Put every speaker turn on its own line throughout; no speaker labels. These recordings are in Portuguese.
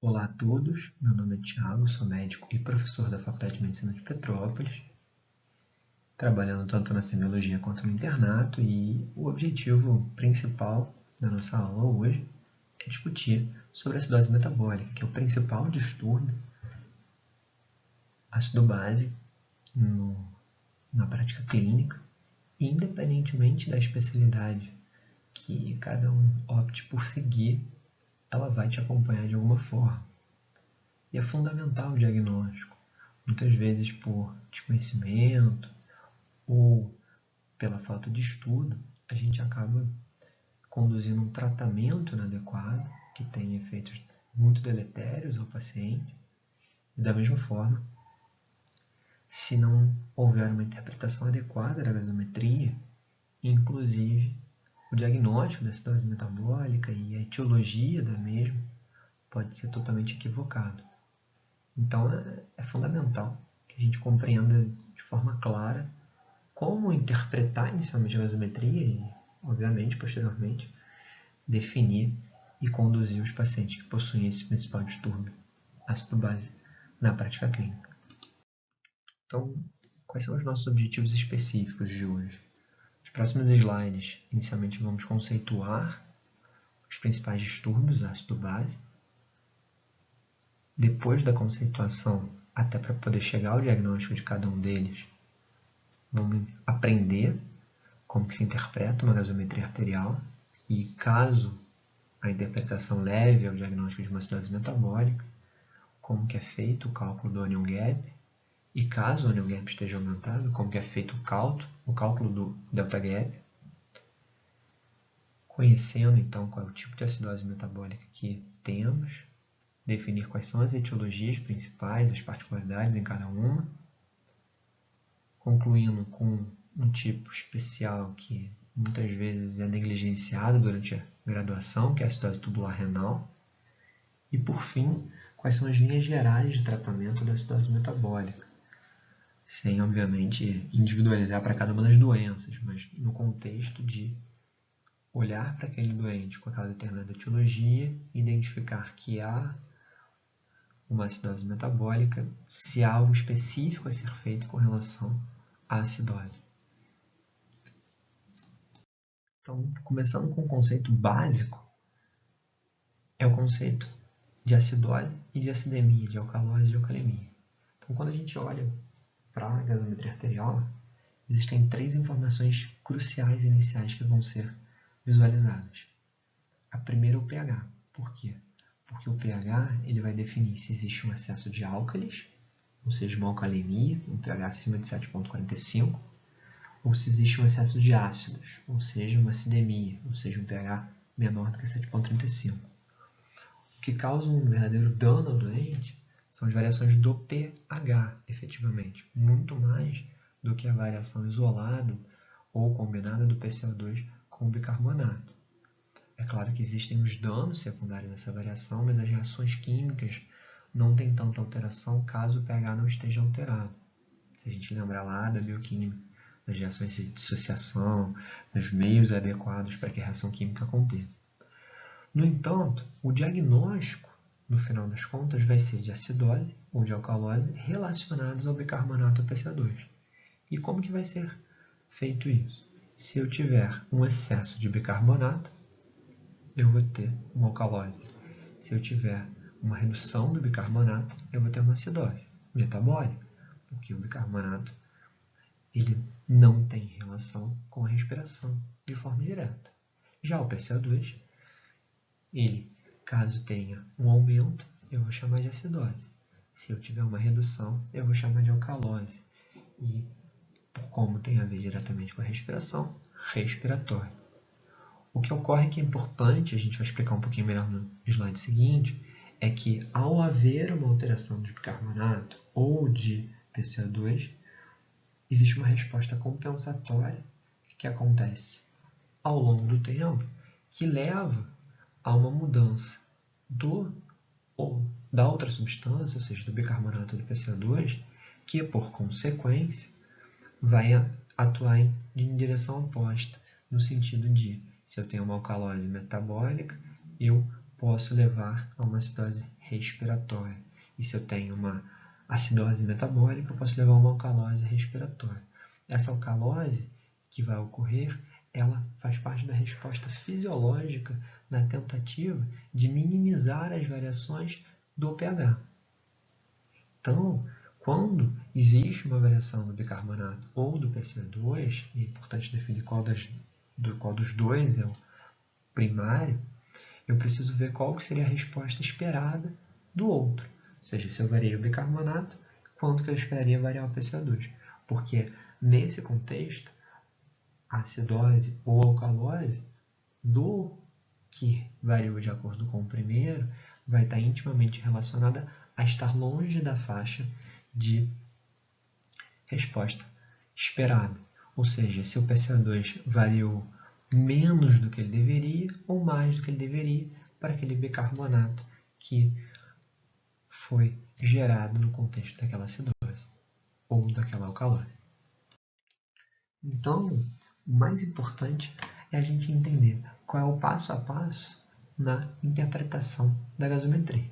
Olá a todos, meu nome é Thiago, sou médico e professor da Faculdade de Medicina de Petrópolis, trabalhando tanto na semiologia quanto no internato, e o objetivo principal da nossa aula hoje é discutir sobre a acidose metabólica, que é o principal distúrbio ácido-base na prática clínica, independentemente da especialidade que cada um opte por seguir, ela vai te acompanhar de alguma forma. E é fundamental o diagnóstico, muitas vezes por desconhecimento ou pela falta de estudo, a gente acaba conduzindo um tratamento inadequado, que tem efeitos muito deletérios ao paciente. E da mesma forma, se não houver uma interpretação adequada da gasometria, inclusive o diagnóstico da acidose metabólica e a etiologia da mesma pode ser totalmente equivocado. Então, é fundamental que a gente compreenda de forma clara como interpretar inicialmente a gasometria e, obviamente, posteriormente, definir e conduzir os pacientes que possuem esse principal distúrbio ácido-base na prática clínica. Então, quais são os nossos objetivos específicos de hoje? Nos próximos slides, inicialmente vamos conceituar os principais distúrbios ácido-base. Depois da conceituação, até para poder chegar ao diagnóstico de cada um deles, vamos aprender como que se interpreta uma gasometria arterial e, caso a interpretação leve ao diagnóstico de uma acidose metabólica, como que é feito o cálculo do onion gap e, caso o onion gap esteja aumentado, como que é feito o cálculo do delta gap, conhecendo então qual é o tipo de acidose metabólica que temos, definir quais são as etiologias principais, as particularidades em cada uma, concluindo com um tipo especial que muitas vezes é negligenciado durante a graduação, que é a acidose tubular renal, e por fim, quais são as linhas gerais de tratamento da acidose metabólica, sem obviamente individualizar para cada uma das doenças, mas no contexto de olhar para aquele doente com aquela determinada etiologia, identificar que há uma acidose metabólica, se há algo específico a ser feito com relação à acidose. Então, começando com um conceito básico, é o conceito de acidose e de acidemia, de alcalose e de alcalemia. Então, quando a gente olha para a gasometria arterial, existem três informações cruciais iniciais que vão ser visualizadas. A primeira é o pH. Por quê? Porque o pH ele vai definir se existe um excesso de álcalis, ou seja, uma alcalemia, um pH acima de 7,45, ou se existe um excesso de ácidos, ou seja, uma acidemia, ou seja, um pH menor do que 7,35. O que causa um verdadeiro dano ao doente são as variações do pH, efetivamente, muito mais do que a variação isolada ou combinada do PCO2 com o bicarbonato. É claro que existem os danos secundários dessa variação, mas as reações químicas não têm tanta alteração caso o pH não esteja alterado. Se a gente lembrar lá da bioquímica, das reações de dissociação, dos meios adequados para que a reação química aconteça. No entanto, o diagnóstico, no final das contas, vai ser de acidose ou de alcalose relacionados ao bicarbonato PCO2. E como que vai ser feito isso? Se eu tiver um excesso de bicarbonato, eu vou ter uma alcalose. Se eu tiver uma redução do bicarbonato, eu vou ter uma acidose metabólica, porque o bicarbonato ele não tem relação com a respiração de forma direta. Já o PCO2, ele, caso tenha um aumento, eu vou chamar de acidose. Se eu tiver uma redução, eu vou chamar de alcalose. E, como tem a ver diretamente com a respiração, respiratório. O que ocorre que é importante, a gente vai explicar um pouquinho melhor no slide seguinte, é que ao haver uma alteração de bicarbonato ou de PCO2, existe uma resposta compensatória que acontece ao longo do tempo, que leva a uma mudança da outra substância, ou seja, do bicarbonato do PCO2, que, por consequência, vai atuar em direção oposta, no sentido de, se eu tenho uma alcalose metabólica, eu posso levar a uma acidose respiratória. E se eu tenho uma acidose metabólica, eu posso levar a uma alcalose respiratória. Essa alcalose que vai ocorrer, ela faz parte da resposta fisiológica na tentativa de minimizar as variações do pH. Então, quando existe uma variação do bicarbonato ou do PCO2, é importante definir qual dos dois é o primário, eu preciso ver qual seria a resposta esperada do outro. Ou seja, se eu variei o bicarbonato, quanto que eu esperaria variar o PCO2. Porque, nesse contexto, a acidose ou alcalose do que variou de acordo com o primeiro vai estar intimamente relacionada a estar longe da faixa de resposta esperada. Ou seja, se o PCO2 variou menos do que ele deveria ou mais do que ele deveria para aquele bicarbonato que foi gerado no contexto daquela acidose ou daquela alcalose. Então, o mais importante é a gente entender qual é o passo a passo na interpretação da gasometria.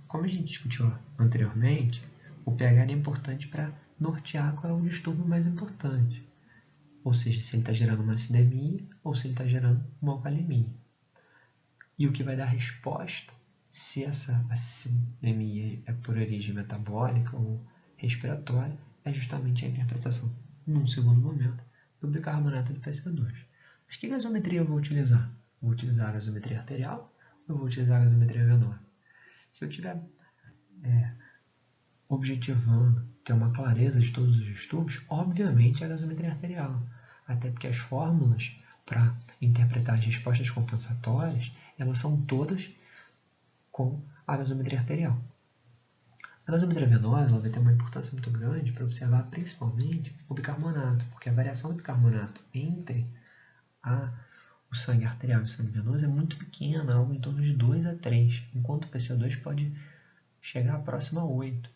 Como a gente discutiu anteriormente, o pH é importante para nortear qual é o distúrbio mais importante. Ou seja, se ele está gerando uma acidemia ou se ele está gerando uma alcalemia. E o que vai dar resposta, se essa acidemia é por origem metabólica ou respiratória, é justamente a interpretação, num segundo momento, do bicarbonato de PCO2. Mas que gasometria eu vou utilizar? Vou utilizar a gasometria arterial ou eu vou utilizar a gasometria venosa? Se eu estiver objetivando ter uma clareza de todos os distúrbios, obviamente é a gasometria arterial. Até porque as fórmulas para interpretar as respostas compensatórias, elas são todas com a gasometria arterial. A gasometria venosa ela vai ter uma importância muito grande para observar principalmente o bicarbonato, porque a variação do bicarbonato entre o sangue arterial e o sangue venoso é muito pequena, algo em torno de 2 a 3, enquanto o PCO2 pode chegar próximo a 8.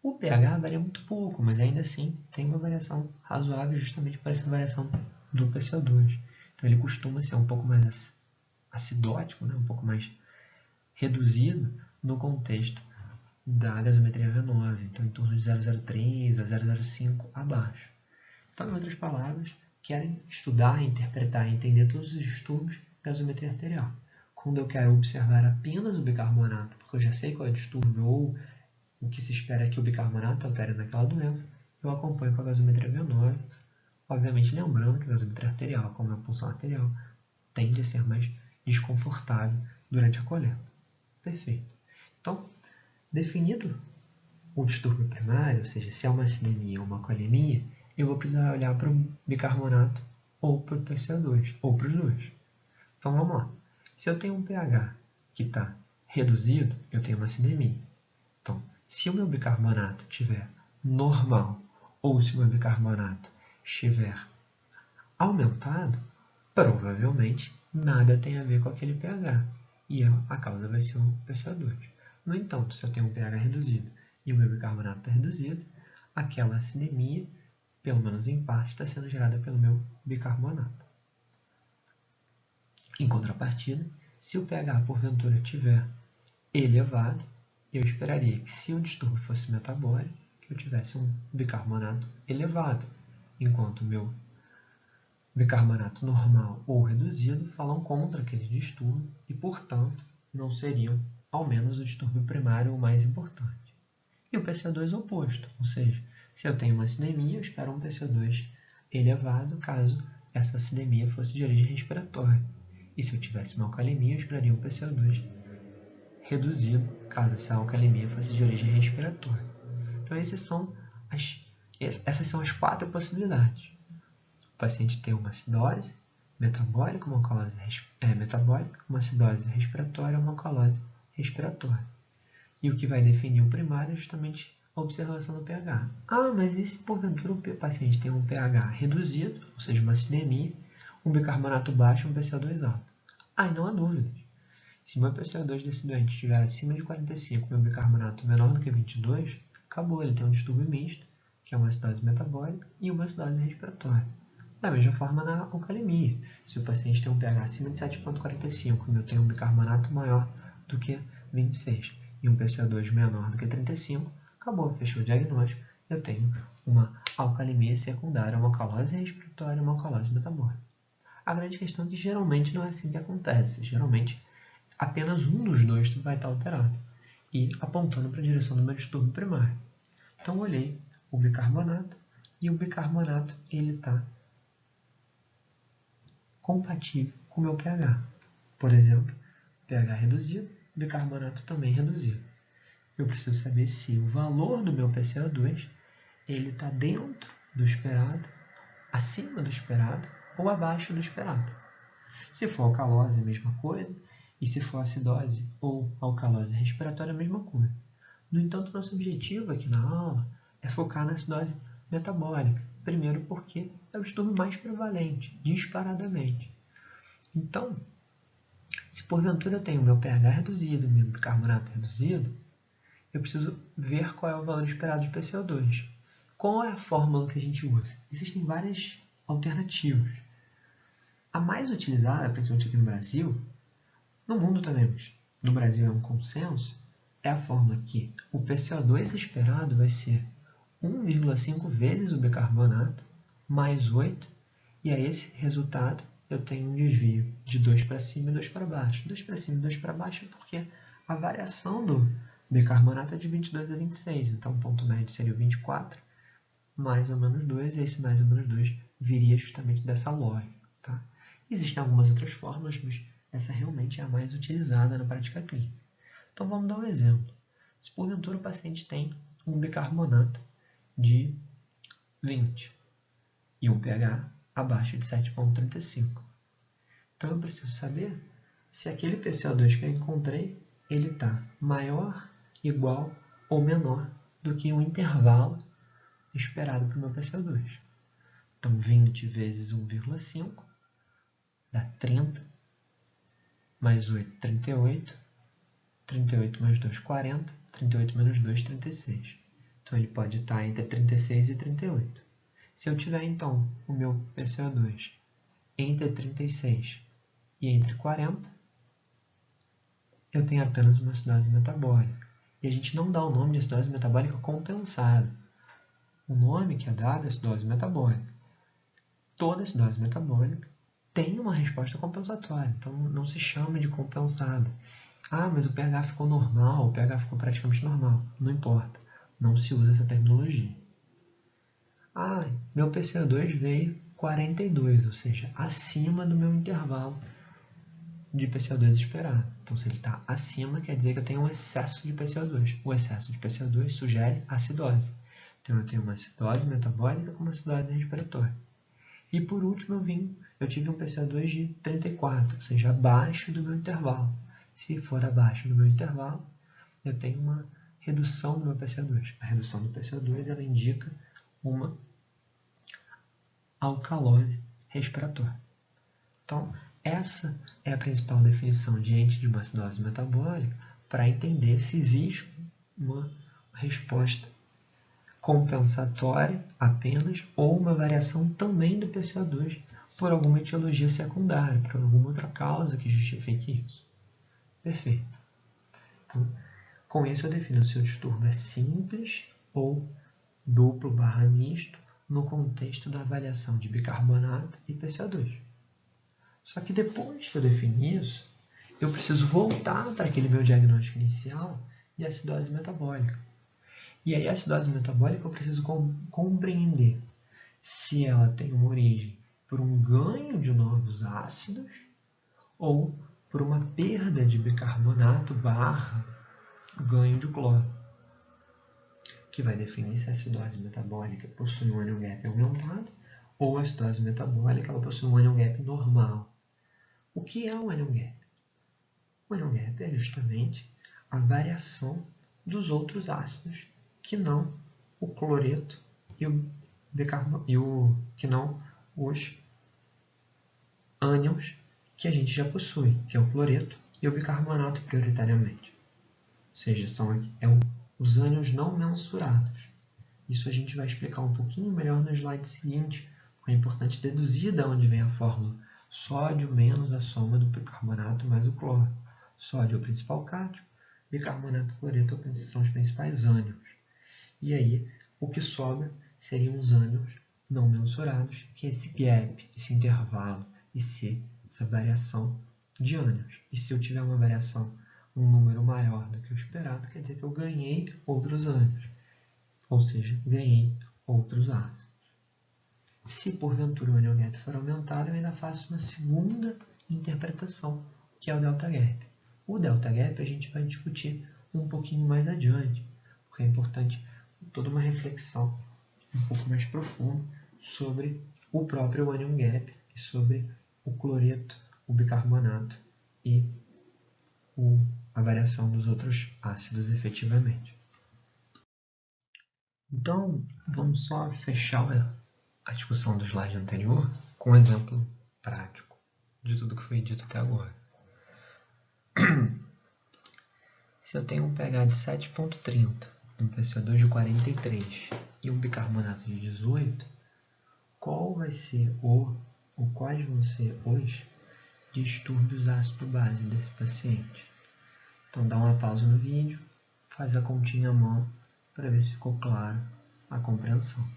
O pH varia muito pouco, mas ainda assim tem uma variação razoável justamente por essa variação do PCO2. Então ele costuma ser um pouco mais acidótico, um pouco mais reduzido no contexto da gasometria venosa, então em torno de 0,03 a 0,05 abaixo. Então, em outras palavras, querem estudar, interpretar e entender todos os distúrbios da gasometria arterial. Quando eu quero observar apenas o bicarbonato, porque eu já sei qual é o distúrbio ou o que se espera é que o bicarbonato altere naquela doença, eu acompanho com a gasometria venosa, obviamente lembrando que a gasometria arterial, como é a punção arterial, tende a ser mais desconfortável durante a coleta. Perfeito. Então, definido o distúrbio primário, ou seja, se é uma acidemia ou uma colemia, eu vou precisar olhar para o bicarbonato ou para o PCO2, ou para os dois. Então, vamos lá. Se eu tenho um pH que está reduzido, eu tenho uma acidemia. Então, se o meu bicarbonato estiver normal ou se o meu bicarbonato estiver aumentado, provavelmente nada tem a ver com aquele pH e a causa vai ser o PCO2. No entanto, se eu tenho um pH reduzido e o meu bicarbonato está reduzido, aquela acidemia, pelo menos em parte, está sendo gerada pelo meu bicarbonato. Em contrapartida, se o pH porventura estiver elevado, eu esperaria que, se o distúrbio fosse metabólico, que eu tivesse um bicarbonato elevado, enquanto o meu bicarbonato normal ou reduzido falam contra aquele distúrbio e, portanto, não seriam, ao menos, o distúrbio primário ou mais importante. E o PCO2 é o oposto, ou seja, se eu tenho uma acidemia, eu espero um PCO2 elevado caso essa acidemia fosse de origem respiratória. E se eu tivesse uma alcalemia, eu esperaria um PCO2 reduzido caso essa alcalemia fosse de origem respiratória. Então, essas são as 4 possibilidades. O paciente tem uma acidose metabólica, uma alcalose metabólica, uma acidose respiratória, uma alcalose respiratória. E o que vai definir o primário é justamente a observação do pH. Ah, mas e se porventura o paciente tem um pH reduzido, ou seja, uma acidemia, um bicarbonato baixo e um PCO2 alto? Aí não há dúvidas. Se o meu PCO2 desse doente estiver acima de 45 e meu bicarbonato menor do que 22, acabou, ele tem um distúrbio misto, que é uma acidose metabólica e uma acidose respiratória. Da mesma forma na alcalemia. Se o paciente tem um pH acima de 7,45 e eu tenho um bicarbonato maior do que 26 e um PCO2 menor do que 35, acabou, fechou o diagnóstico. Eu tenho uma alcalemia secundária, uma alcalose respiratória e uma alcalose metabólica. A grande questão é que geralmente não é assim que acontece. Geralmente apenas um dos dois vai estar alterado e apontando para a direção do meu distúrbio primário. Então, olhei o bicarbonato e o bicarbonato está compatível com o meu pH. Por exemplo, pH reduzido, bicarbonato também reduzido. Eu preciso saber se o valor do meu PCO2 está dentro do esperado, acima do esperado ou abaixo do esperado. Se for alcalose, a mesma coisa. E se for acidose ou alcalose respiratória, a mesma coisa. No entanto, nosso objetivo aqui na aula é focar na acidose metabólica. Primeiro porque é o distúrbio mais prevalente, disparadamente. Então, se porventura eu tenho meu pH reduzido, meu bicarbonato reduzido, eu preciso ver qual é o valor esperado de PCO2. Qual é a fórmula que a gente usa? Existem várias alternativas. A mais utilizada, principalmente aqui no Brasil, no mundo também, mas no Brasil é um consenso, é a fórmula que o PCO2 esperado vai ser 1,5 vezes o bicarbonato mais 8, e a esse resultado eu tenho um desvio de 2 para cima e 2 para baixo. 2 para cima e 2 para baixo porque a variação do bicarbonato é de 22 a 26, então o ponto médio seria o 24, mais ou menos 2, e esse mais ou menos 2 viria justamente dessa lógica. Tá? Existem algumas outras fórmulas, mas essa realmente é a mais utilizada na prática clínica. Então vamos dar um exemplo. Se porventura o paciente tem um bicarbonato de 20 e um pH abaixo de 7,35. Então eu preciso saber se aquele PCO2 que eu encontrei ele está maior, igual ou menor do que o intervalo esperado para o meu PCO2. Então 20 vezes 1,5 dá 30, mais 8, 38, 38 mais 2, 40, 38 menos 2, 36. Então ele pode estar entre 36 e 38. Se eu tiver então o meu PCO2 entre 36 e entre 40, eu tenho apenas uma acidose metabólica. E a gente não dá o nome de acidose metabólica compensada. O nome que é dado é acidose metabólica. Toda acidose metabólica tem uma resposta compensatória, então não se chama de compensada. Ah, mas o pH ficou normal, o pH ficou praticamente normal. Não importa, não se usa essa terminologia. Ah, meu PCO2 veio 42, ou seja, acima do meu intervalo de PCO2 esperado. Então, se ele está acima, quer dizer que eu tenho um excesso de PCO2. O excesso de PCO2 sugere acidose. Então, eu tenho uma acidose metabólica com uma acidose respiratória. E por último, eu tive um PCO2 de 34, ou seja, abaixo do meu intervalo. Se for abaixo do meu intervalo, eu tenho uma redução do meu PCO2. A redução do PCO2 ela indica uma alcalose respiratória. Então, essa é a principal definição diante de uma acidose metabólica para entender se existe uma resposta compensatória apenas ou uma variação também do PCO2 por alguma etiologia secundária, por alguma outra causa que justifique isso. Perfeito. Então, com isso eu defino se o distúrbio é simples ou duplo/misto no contexto da avaliação de bicarbonato e PCO2. Só que depois que eu defini isso, eu preciso voltar para aquele meu diagnóstico inicial de acidose metabólica. E aí a acidose metabólica eu preciso compreender se ela tem uma origem por um ganho de novos ácidos ou por uma perda de bicarbonato / ganho de cloro, que vai definir se a acidose metabólica possui um anion gap aumentado ou a acidose metabólica ela possui um anion gap normal. O que é um anion gap? O anion gap é justamente a variação dos outros ácidos que não o cloreto que não os ânions que a gente já possui, que é o cloreto e o bicarbonato prioritariamente. Ou seja, são os ânions não mensurados. Isso a gente vai explicar um pouquinho melhor no slide seguinte, é importante deduzir de onde vem a fórmula sódio menos a soma do bicarbonato mais o cloro. Sódio é o principal cátion, bicarbonato e cloreto são os principais ânions. E aí, o que sobra seriam os ânions não mensurados, que é esse gap, esse intervalo, essa variação de ânions. E se eu tiver uma variação, um número maior do que o esperado, quer dizer que eu ganhei outros ânions, ou seja, ganhei outros ácidos. Se porventura o anion gap for aumentado, eu ainda faço uma segunda interpretação, que é o delta gap. O delta gap a gente vai discutir um pouquinho mais adiante, porque é importante toda uma reflexão um pouco mais profunda sobre o próprio anion gap e sobre o cloreto, o bicarbonato e a variação dos outros ácidos efetivamente. Então, vamos só fechar a discussão do slide anterior com um exemplo prático de tudo que foi dito até agora. Se eu tenho um pH de 7,30, um PCO2 de 43 e um bicarbonato de 18, quais vão ser os distúrbios ácido-base desse paciente? Então dá uma pausa no vídeo, faz a continha à mão para ver se ficou claro a compreensão.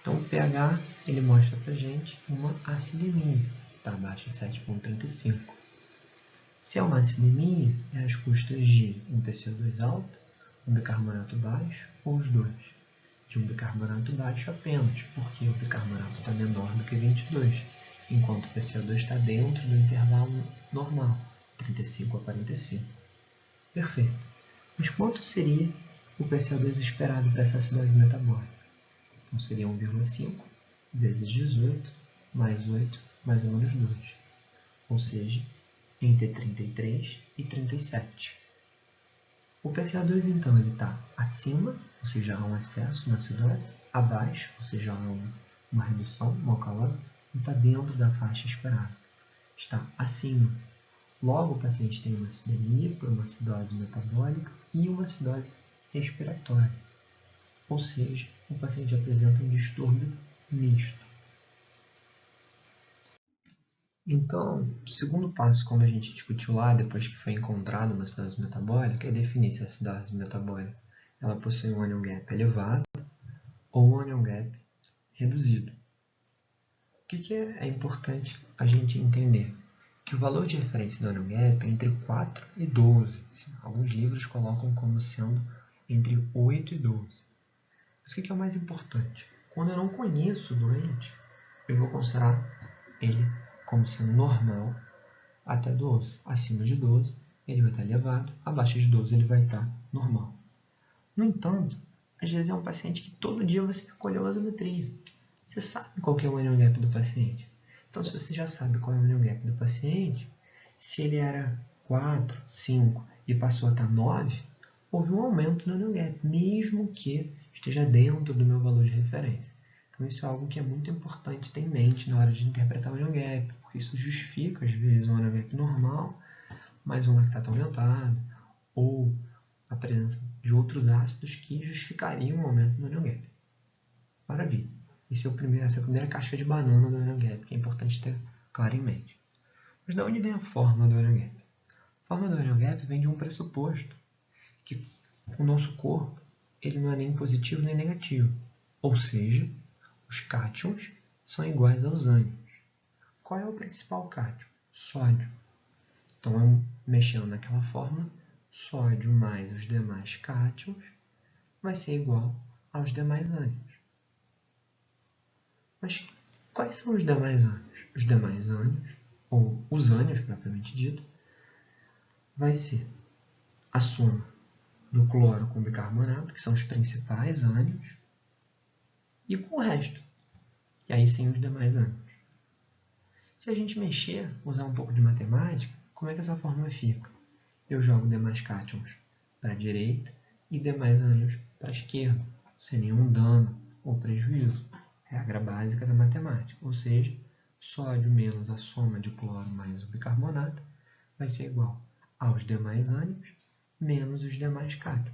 Então o pH ele mostra para a gente uma acidemia, está abaixo de 7,35. Se é uma acidemia, é as custas de um PCO2 alto, um bicarbonato baixo ou os dois. De um bicarbonato baixo apenas, porque o bicarbonato está menor do que 22, enquanto o PCO2 está dentro do intervalo normal, 35 a 45. Perfeito. Mas quanto seria o PCO2 esperado para essa acidose metabólica? Então seria 1,5 vezes 18 mais 8 mais ou menos 2. Ou seja, entre 33 e 37. O PCO2 então ele está acima, ou seja, há um excesso na acidose, abaixo, ou seja, há uma redução mocalórica, e está dentro da faixa esperada. Está acima. Logo, o paciente tem uma acidemia por uma acidose metabólica e uma acidose respiratória. Ou seja, o paciente apresenta um distúrbio misto. Então, o segundo passo, como a gente discutiu lá, depois que foi encontrada uma acidose metabólica, é definir se a acidose metabólica ela possui um anion gap elevado ou um anion gap reduzido. O que é importante a gente entender? Que o valor de referência do anion gap é entre 4 e 12. Alguns livros colocam como sendo entre 8 e 12. Mas o que é o mais importante? Quando eu não conheço o doente, eu vou considerar ele como sendo normal até 12. Acima de 12, ele vai estar elevado. Abaixo de 12, ele vai estar normal. No entanto, às vezes é um paciente que todo dia você recolheu a gasometria. Você sabe qual que é o anion gap do paciente. Então, se você já sabe qual é o anion gap do paciente, se ele era 4, 5 e passou a estar 9, houve um aumento no anion gap, mesmo que esteja dentro do meu valor de referência. Então, isso é algo que é muito importante ter em mente na hora de interpretar o anion gap, porque isso justifica, às vezes, um anion gap normal, mas um lactato aumentado, ou a presença de outros ácidos que justificariam um aumento no anion gap. Maravilha. Essa é a primeira casca de banana do anion gap, que é importante ter claro em mente. Mas de onde vem a fórmula do anion gap? A fórmula do anion gap vem de um pressuposto, que o nosso corpo ele não é nem positivo nem negativo. Ou seja, os cátions são iguais aos ânions. Qual é o principal cátion? Sódio. Então, eu mexendo naquela fórmula, sódio mais os demais cátions vai ser igual aos demais ânions. Mas quais são os demais ânions? Os demais ânions, ou os ânions propriamente dito, vai ser a soma do cloro com bicarbonato, que são os principais ânions, e com o resto. E aí sim os demais ânions. Se a gente mexer, usar um pouco de matemática, como é que essa fórmula fica? Eu jogo demais cátions para a direita e demais ânions para a esquerda, sem nenhum dano ou prejuízo. Regra básica da matemática, ou seja, sódio menos a soma de cloro mais o bicarbonato vai ser igual aos demais ânions menos os demais cátions.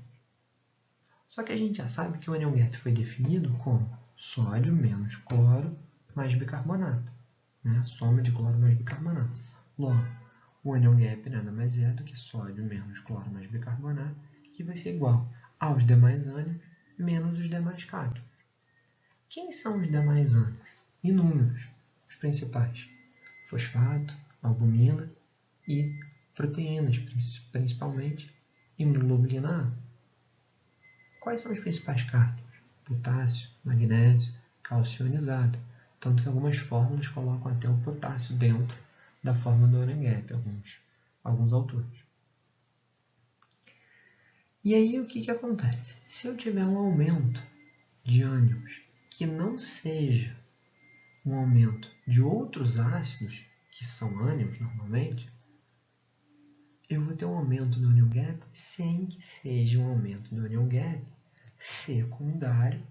Só que a gente já sabe que o anion gap foi definido como sódio menos cloro mais bicarbonato, né? A soma de cloro mais bicarbonato. Logo, o anion gap nada mais é do que sódio menos cloro mais bicarbonato, que vai ser igual aos demais ânions menos os demais cátions. Quem são os demais ânions? Inúmeros, os principais: fosfato, albumina e proteínas, principalmente imunoglobulina A. Quais são os principais cátions? Potássio, magnésio, cálcio ionizado. Tanto que algumas fórmulas colocam até o potássio dentro da fórmula do anion gap, alguns autores. E aí o que acontece? Se eu tiver um aumento de ânions que não seja um aumento de outros ácidos, que são ânions normalmente, eu vou ter um aumento do anion gap sem que seja um aumento do anion gap secundário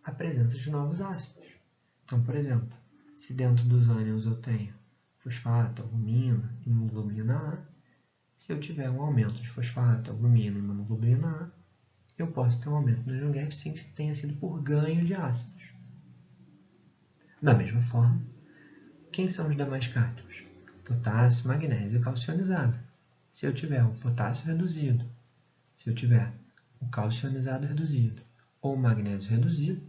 à presença de novos ácidos. Então, por exemplo, se dentro dos ânions eu tenho fosfato, albumina e imunoglobulina A, se eu tiver um aumento de fosfato, albumina e imunoglobulina A, eu posso ter um aumento do anion gap sem que tenha sido por ganho de ácidos. Da mesma forma, quem são os demais cátions? Potássio, magnésio e cálcio ionizado. Se eu tiver o potássio reduzido, se eu tiver o cálcio ionizado reduzido ou o magnésio reduzido,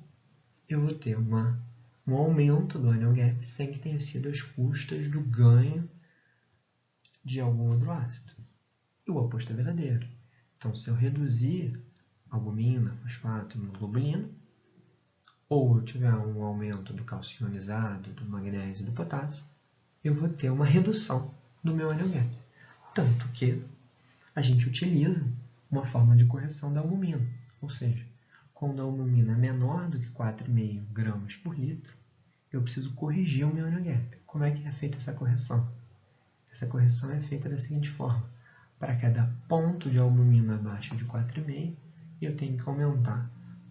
eu vou ter um aumento do anion gap sem que tenha sido às custas do ganho de algum outro ácido. E o oposto é verdadeiro. Então, se eu reduzir albumina, fosfato e imunoglobulina, ou eu tiver um aumento do cálcio ionizado, do magnésio e do potássio, eu vou ter uma redução do meu anion gap. Tanto que a gente utiliza uma forma de correção da albumina, ou seja, quando a albumina é menor do que 4,5 gramas por litro, eu preciso corrigir o meu anion gap. Como é que é feita essa correção? Essa correção é feita da seguinte forma: para cada ponto de albumina abaixo de 4,5, eu tenho que aumentar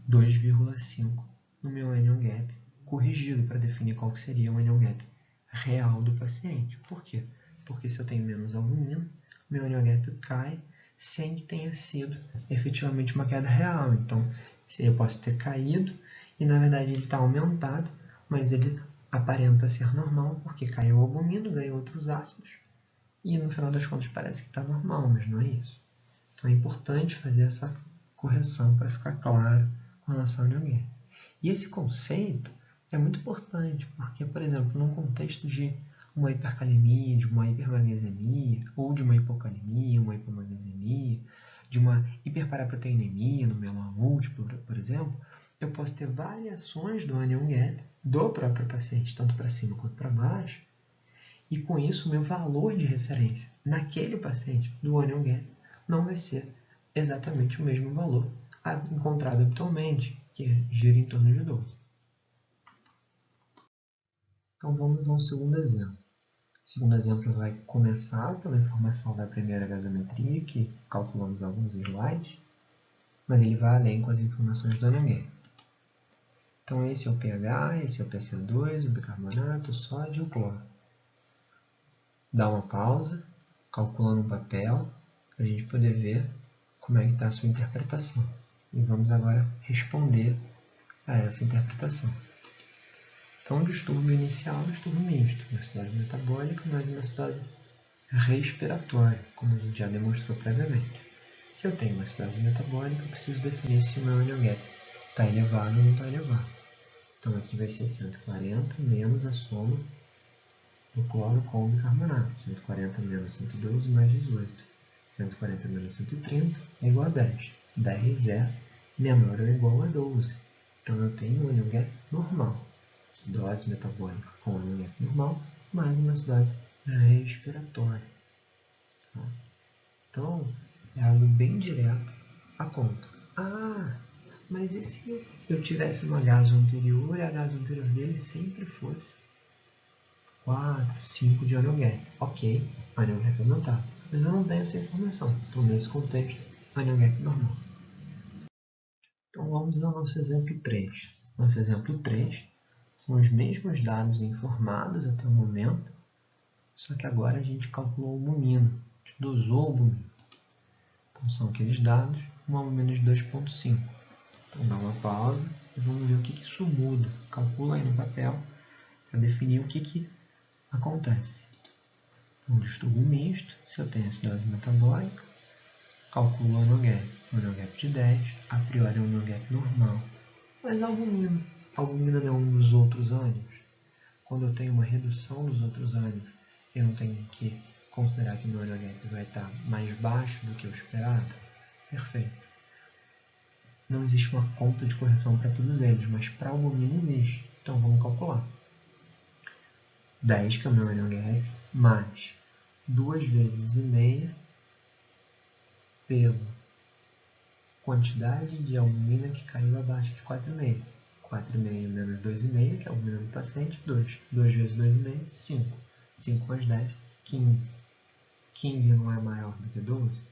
2,5 no meu anion gap corrigido para definir qual seria o anion gap real do paciente. Por quê? Porque se eu tenho menos albumina, meu anion gap cai sem que tenha sido efetivamente uma queda real. Então, eu posso ter caído e, na verdade, ele está aumentado, mas ele aparenta ser normal porque caiu o albumina, ganhou outros ácidos e, no final das contas, parece que está normal, mas não é isso. Então, é importante fazer essa correção para ficar claro com relação ao anion gap. E esse conceito é muito importante porque, por exemplo, num contexto de uma hipercalemia, de uma hipermagnesemia, ou de uma hipocalemia, uma hipomagnesemia, de uma hiperparaproteinemia no mieloma múltiplo, por exemplo, eu posso ter variações do anion gap do próprio paciente, tanto para cima quanto para baixo, e com isso o meu valor de referência naquele paciente do anion gap não vai ser exatamente o mesmo valor encontrado habitualmente, que gira em torno de 12. Então vamos a um segundo exemplo. O segundo exemplo vai começar pela informação da primeira gasometria, que calculamos alguns slides, mas ele vai além com as informações do anion gap. Então esse é o pH, esse é o PCO2, o bicarbonato, o sódio e o cloro. Dá uma pausa, calculando um papel, para a gente poder ver como é que está a sua interpretação. E vamos agora responder a essa interpretação. Então, o distúrbio inicial é um distúrbio misto, uma acidose metabólica mais uma acidose respiratória, como a gente já demonstrou previamente. Se eu tenho uma acidose metabólica, eu preciso definir se o meu anion gap está elevado ou não está elevado. Então, aqui vai ser 140 menos a soma do cloro com o bicarbonato. 140 menos 112 mais 18. 140 menos 130 é igual a 10. 10 é menor ou igual a 12. Então, eu tenho um anion gap normal. Acidose metabólica com anion gap normal, mais uma acidose respiratória. Então, é algo bem direto à conta. Mas e se eu tivesse uma gaso anterior e a gaso anterior dele sempre fosse 4, 5 de anion gap? Ok, anion gap aumentado. Mas eu não tenho essa informação. Então, nesse contexto, anion gap normal. Então, vamos ao nosso exemplo 3. Nosso exemplo 3 são os mesmos dados informados até o momento, só que agora a gente calculou a albumina, a gente dosou a albumina. Então, são aqueles dados, uma albumina de 2,5. Então, dá uma pausa, e vamos ver o que isso muda. Calcula aí no papel para definir o que acontece. Um distúrbio misto, se eu tenho acidose metabólica, calculo o anion gap. O anion gap de 10, a priori é um anion gap normal. Mas a albumina. A albumina não é um dos outros ânions. Quando eu tenho uma redução dos outros ânions, eu não tenho que considerar que meu anion gap vai estar mais baixo do que o esperado? Perfeito. Não existe uma conta de correção para todos eles, mas para a albumina existe. Então vamos calcular. 10, que é o meu anion gap, mais 2 vezes e meia pela quantidade de albumina que caiu abaixo de 4,5. 4,5 menos 2,5, que é a albumina do paciente, 2. 2 vezes 2,5, 5. 5 mais 10, 15. 15 não é maior do que 12?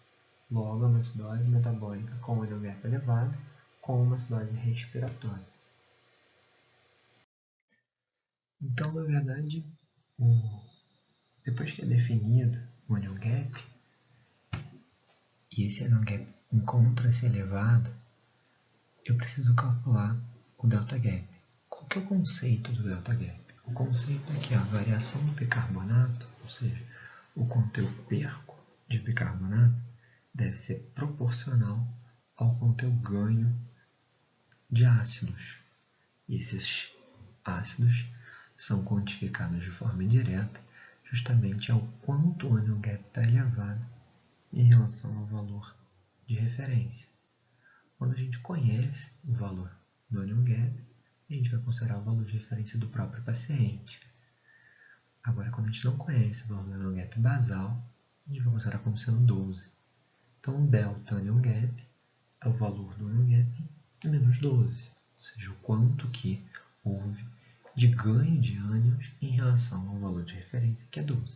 Logo, é uma acidose metabólica com anion gap elevado, com uma acidose respiratória. Então, na verdade, depois que é definido o anion gap, e esse anion gap encontra-se elevado, eu preciso calcular o delta gap. Qual que é o conceito do delta gap? O conceito é que a variação do bicarbonato, ou seja, o quanto eu perco de bicarbonato, deve ser proporcional ao quanto eu ganho de ácidos. E esses ácidos são quantificados de forma indireta justamente ao quanto o anion gap está elevado em relação ao valor de referência. Quando a gente conhece o valor do anion gap, a gente vai considerar o valor de referência do próprio paciente. Agora, quando a gente não conhece o valor do anion gap basal, a gente vai considerar como sendo 12. Então, o delta anion gap é o valor do anion gap menos 12, ou seja, o quanto que houve de ganho de ânions em relação ao valor de referência, que é 12. Ou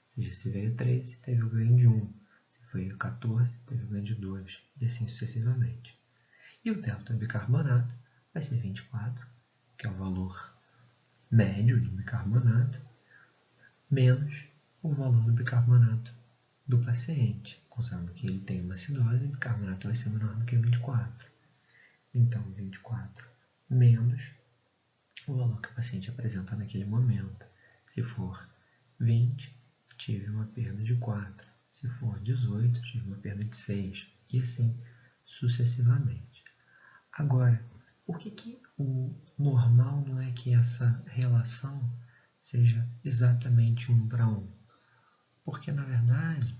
seja, se veio 13, teve o ganho de 1. Se veio 14, teve o ganho de 2, e assim sucessivamente. E o delta bicarbonato vai ser 24, que é o valor médio do bicarbonato, menos o valor do bicarbonato do paciente, considerando que ele tem uma acidose, o bicarbonato vai ser menor do que 24. Então, 24 menos o valor que o paciente apresenta naquele momento. Se for 20, tive uma perda de 4. Se for 18, tive uma perda de 6. E assim sucessivamente. Agora, por que o normal não é que essa relação seja exatamente 1 para 1? Porque, na verdade,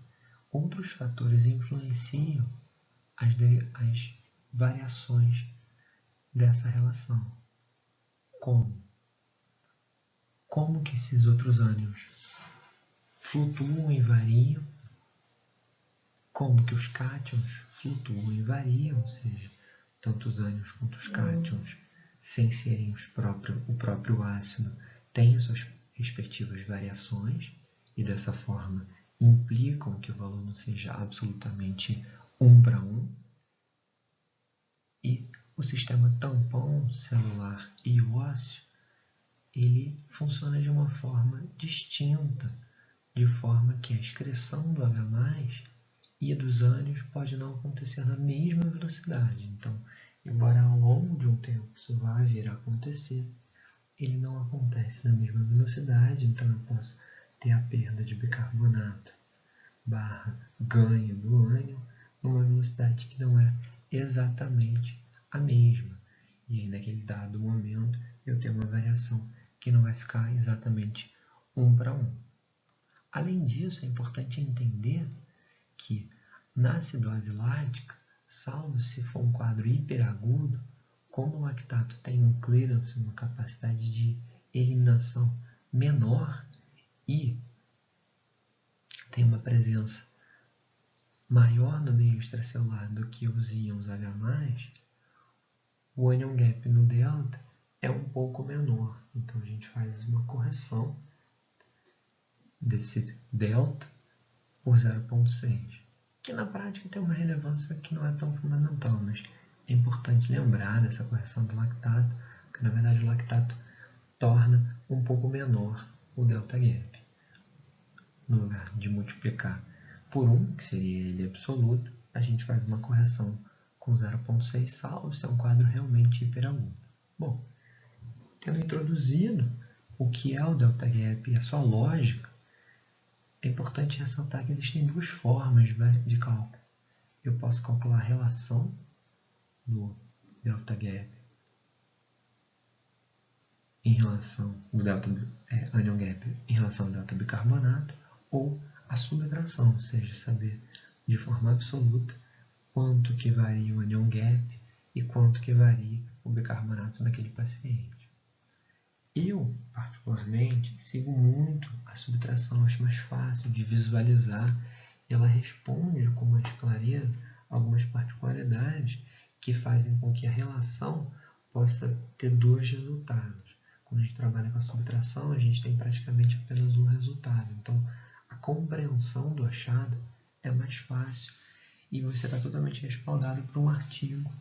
outros fatores influenciam as variações dessa relação. Como? Como que esses outros ânions flutuam e variam? Como que os cátions flutuam e variam? Ou seja, tanto os ânions quanto os cátions, sem serem o próprio ácido, têm suas respectivas variações e dessa forma implicam que o valor não seja absolutamente 1 para 1. E o sistema tampão celular e ósseo, ele funciona de uma forma distinta, de forma que a excreção do H+, e dos ânions pode não acontecer na mesma velocidade. Então, embora ao longo de um tempo isso vá vir a acontecer, ele não acontece na mesma velocidade, então eu posso ter a perda de bicarbonato barra ganho do ânion numa velocidade que não é exatamente a mesma. E aí, naquele dado momento, eu tenho uma variação que não vai ficar exatamente 1 para 1. Além disso, é importante entender que na acidose lática, salvo se for um quadro hiperagudo, como o lactato tem um clearance, uma capacidade de eliminação menor e tem uma presença maior no meio extracelular do que os íons H+, o anion gap no delta é um pouco menor. Então a gente faz uma correção desse delta por 0,6, que na prática tem uma relevância que não é tão fundamental, mas é importante lembrar dessa correção do lactato, porque na verdade o lactato torna um pouco menor o delta gap. No lugar de multiplicar por 1, que seria ele absoluto, a gente faz uma correção com 0,6 salvo, isso é um quadro realmente hiperagudo. Bom, tendo introduzido o que é o delta gap e a sua lógica, é importante ressaltar que existem duas formas de cálculo. Eu posso calcular a relação do delta gap em relação ao anion gap em relação ao delta bicarbonato, ou a subtração, ou seja, saber de forma absoluta quanto que varia o anion gap e quanto que varia o bicarbonato naquele paciente. Eu, particularmente, sigo muito a subtração, acho mais fácil de visualizar e ela responde com mais clareza algumas particularidades que fazem com que a relação possa ter dois resultados. Quando a gente trabalha com a subtração, a gente tem praticamente apenas um resultado. Então, a compreensão do achado é mais fácil e você está totalmente respaldado por um artigo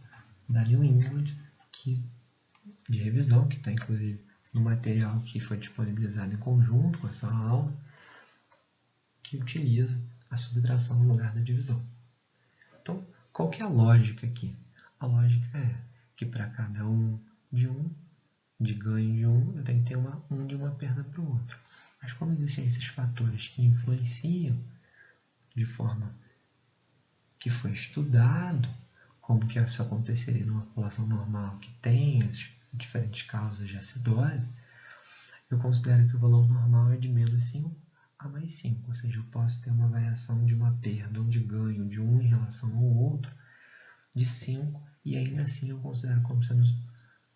da New England de revisão, que está inclusive no material que foi disponibilizado em conjunto com essa aula, que utiliza a subtração no lugar da divisão. Então, qual que é a lógica aqui? A lógica é que para cada de ganho de um, eu tenho que ter de uma perda para o outro. Mas como existem esses fatores que influenciam de forma que foi estudado, como que isso aconteceria numa população normal que tem as diferentes causas de acidose, eu considero que o valor normal é de menos 5 a mais 5, ou seja, eu posso ter uma variação de uma perda ou de ganho de um em relação ao outro de 5 e ainda assim eu considero como sendo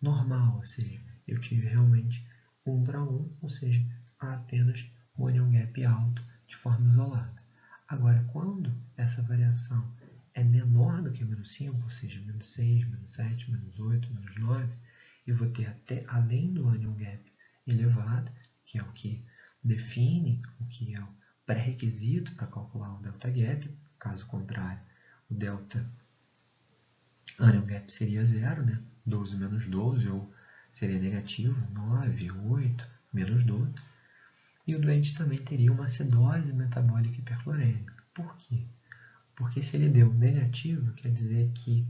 normal, ou seja, eu tive realmente 1 para 1, ou seja, há apenas um anion gap alto de forma isolada. Agora, quando essa variação é menor do que menos 5, ou seja, menos 6, menos 7, menos 8, menos 9, eu vou ter até além do anion gap elevado, que é o que define o que é o pré-requisito para calcular o delta gap. Caso contrário, o delta anion gap seria 0, né? 12 menos 12, ou seria negativo, 9, 8, menos 12. E o doente também teria uma acidose metabólica hiperclorêmica. Por quê? Porque se ele deu negativo, quer dizer que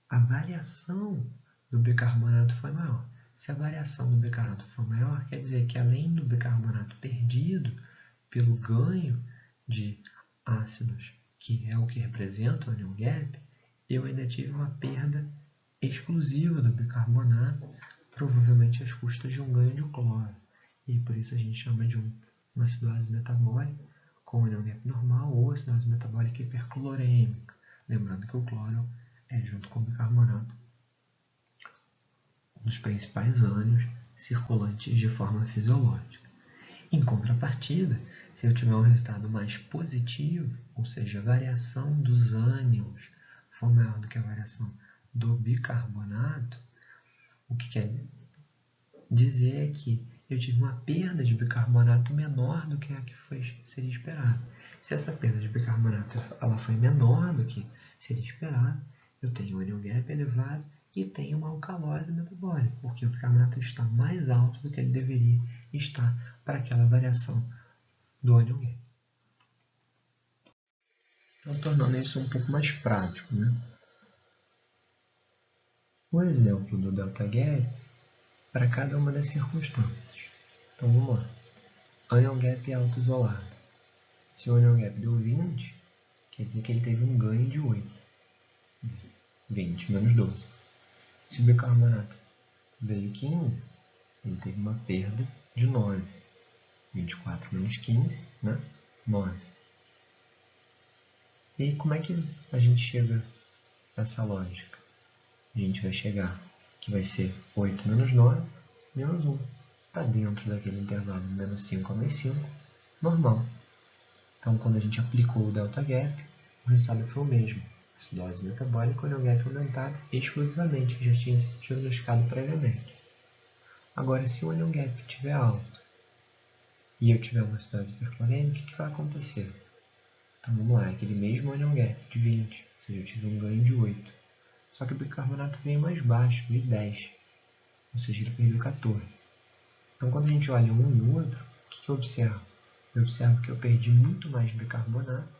a variação do bicarbonato foi maior. Se a variação do bicarbonato for maior, quer dizer que além do bicarbonato perdido pelo ganho de ácidos, que é o que representa o anion gap, eu ainda tive uma perda exclusiva do bicarbonato, provavelmente às custas de um ganho de cloro. E por isso a gente chama de uma acidose metabólica com anion gap normal ou acidose metabólica hiperclorêmica. Lembrando que o cloro é, junto com o bicarbonato, um dos principais ânions circulantes de forma fisiológica. Em contrapartida, se eu tiver um resultado mais positivo, ou seja, a variação dos ânions for maior do que a variação do bicarbonato, o que quer dizer é que eu tive uma perda de bicarbonato menor do que a que seria esperado. Se essa perda de bicarbonato ela foi menor do que seria esperado, eu tenho um anion gap elevado e tenho uma alcalose metabólica, porque o bicarbonato está mais alto do que ele deveria estar para aquela variação do anion gap. Então, tornando isso um pouco mais prático, né? O exemplo do delta gap para cada uma das circunstâncias. Então, vamos lá. Anion gap alto isolado. Se o anion gap deu 20, quer dizer que ele teve um ganho de 8. 20 menos 12. Se o bicarbonato veio 15, ele teve uma perda de 9. 24 menos 15, né? 9. E aí, como é que a gente chega nessa lógica? A gente vai chegar que vai ser 8 menos 9, menos 1. Está dentro daquele intervalo menos 5 a mais 5, normal. Então, quando a gente aplicou o delta gap, o resultado foi o mesmo. Acidose metabólica, anion gap aumentado exclusivamente, que já tinha sido diagnosticado previamente. Agora, se o anion gap estiver alto e eu tiver uma acidose hiperclorêmica, o que vai acontecer? Então, vamos lá, aquele mesmo anion gap de 20, ou seja, eu tive um ganho de 8. Só que o bicarbonato veio mais baixo, veio 10, ou seja, ele perdeu 14. Então, quando a gente olha um e o outro, o que eu observo? Eu observo que eu perdi muito mais bicarbonato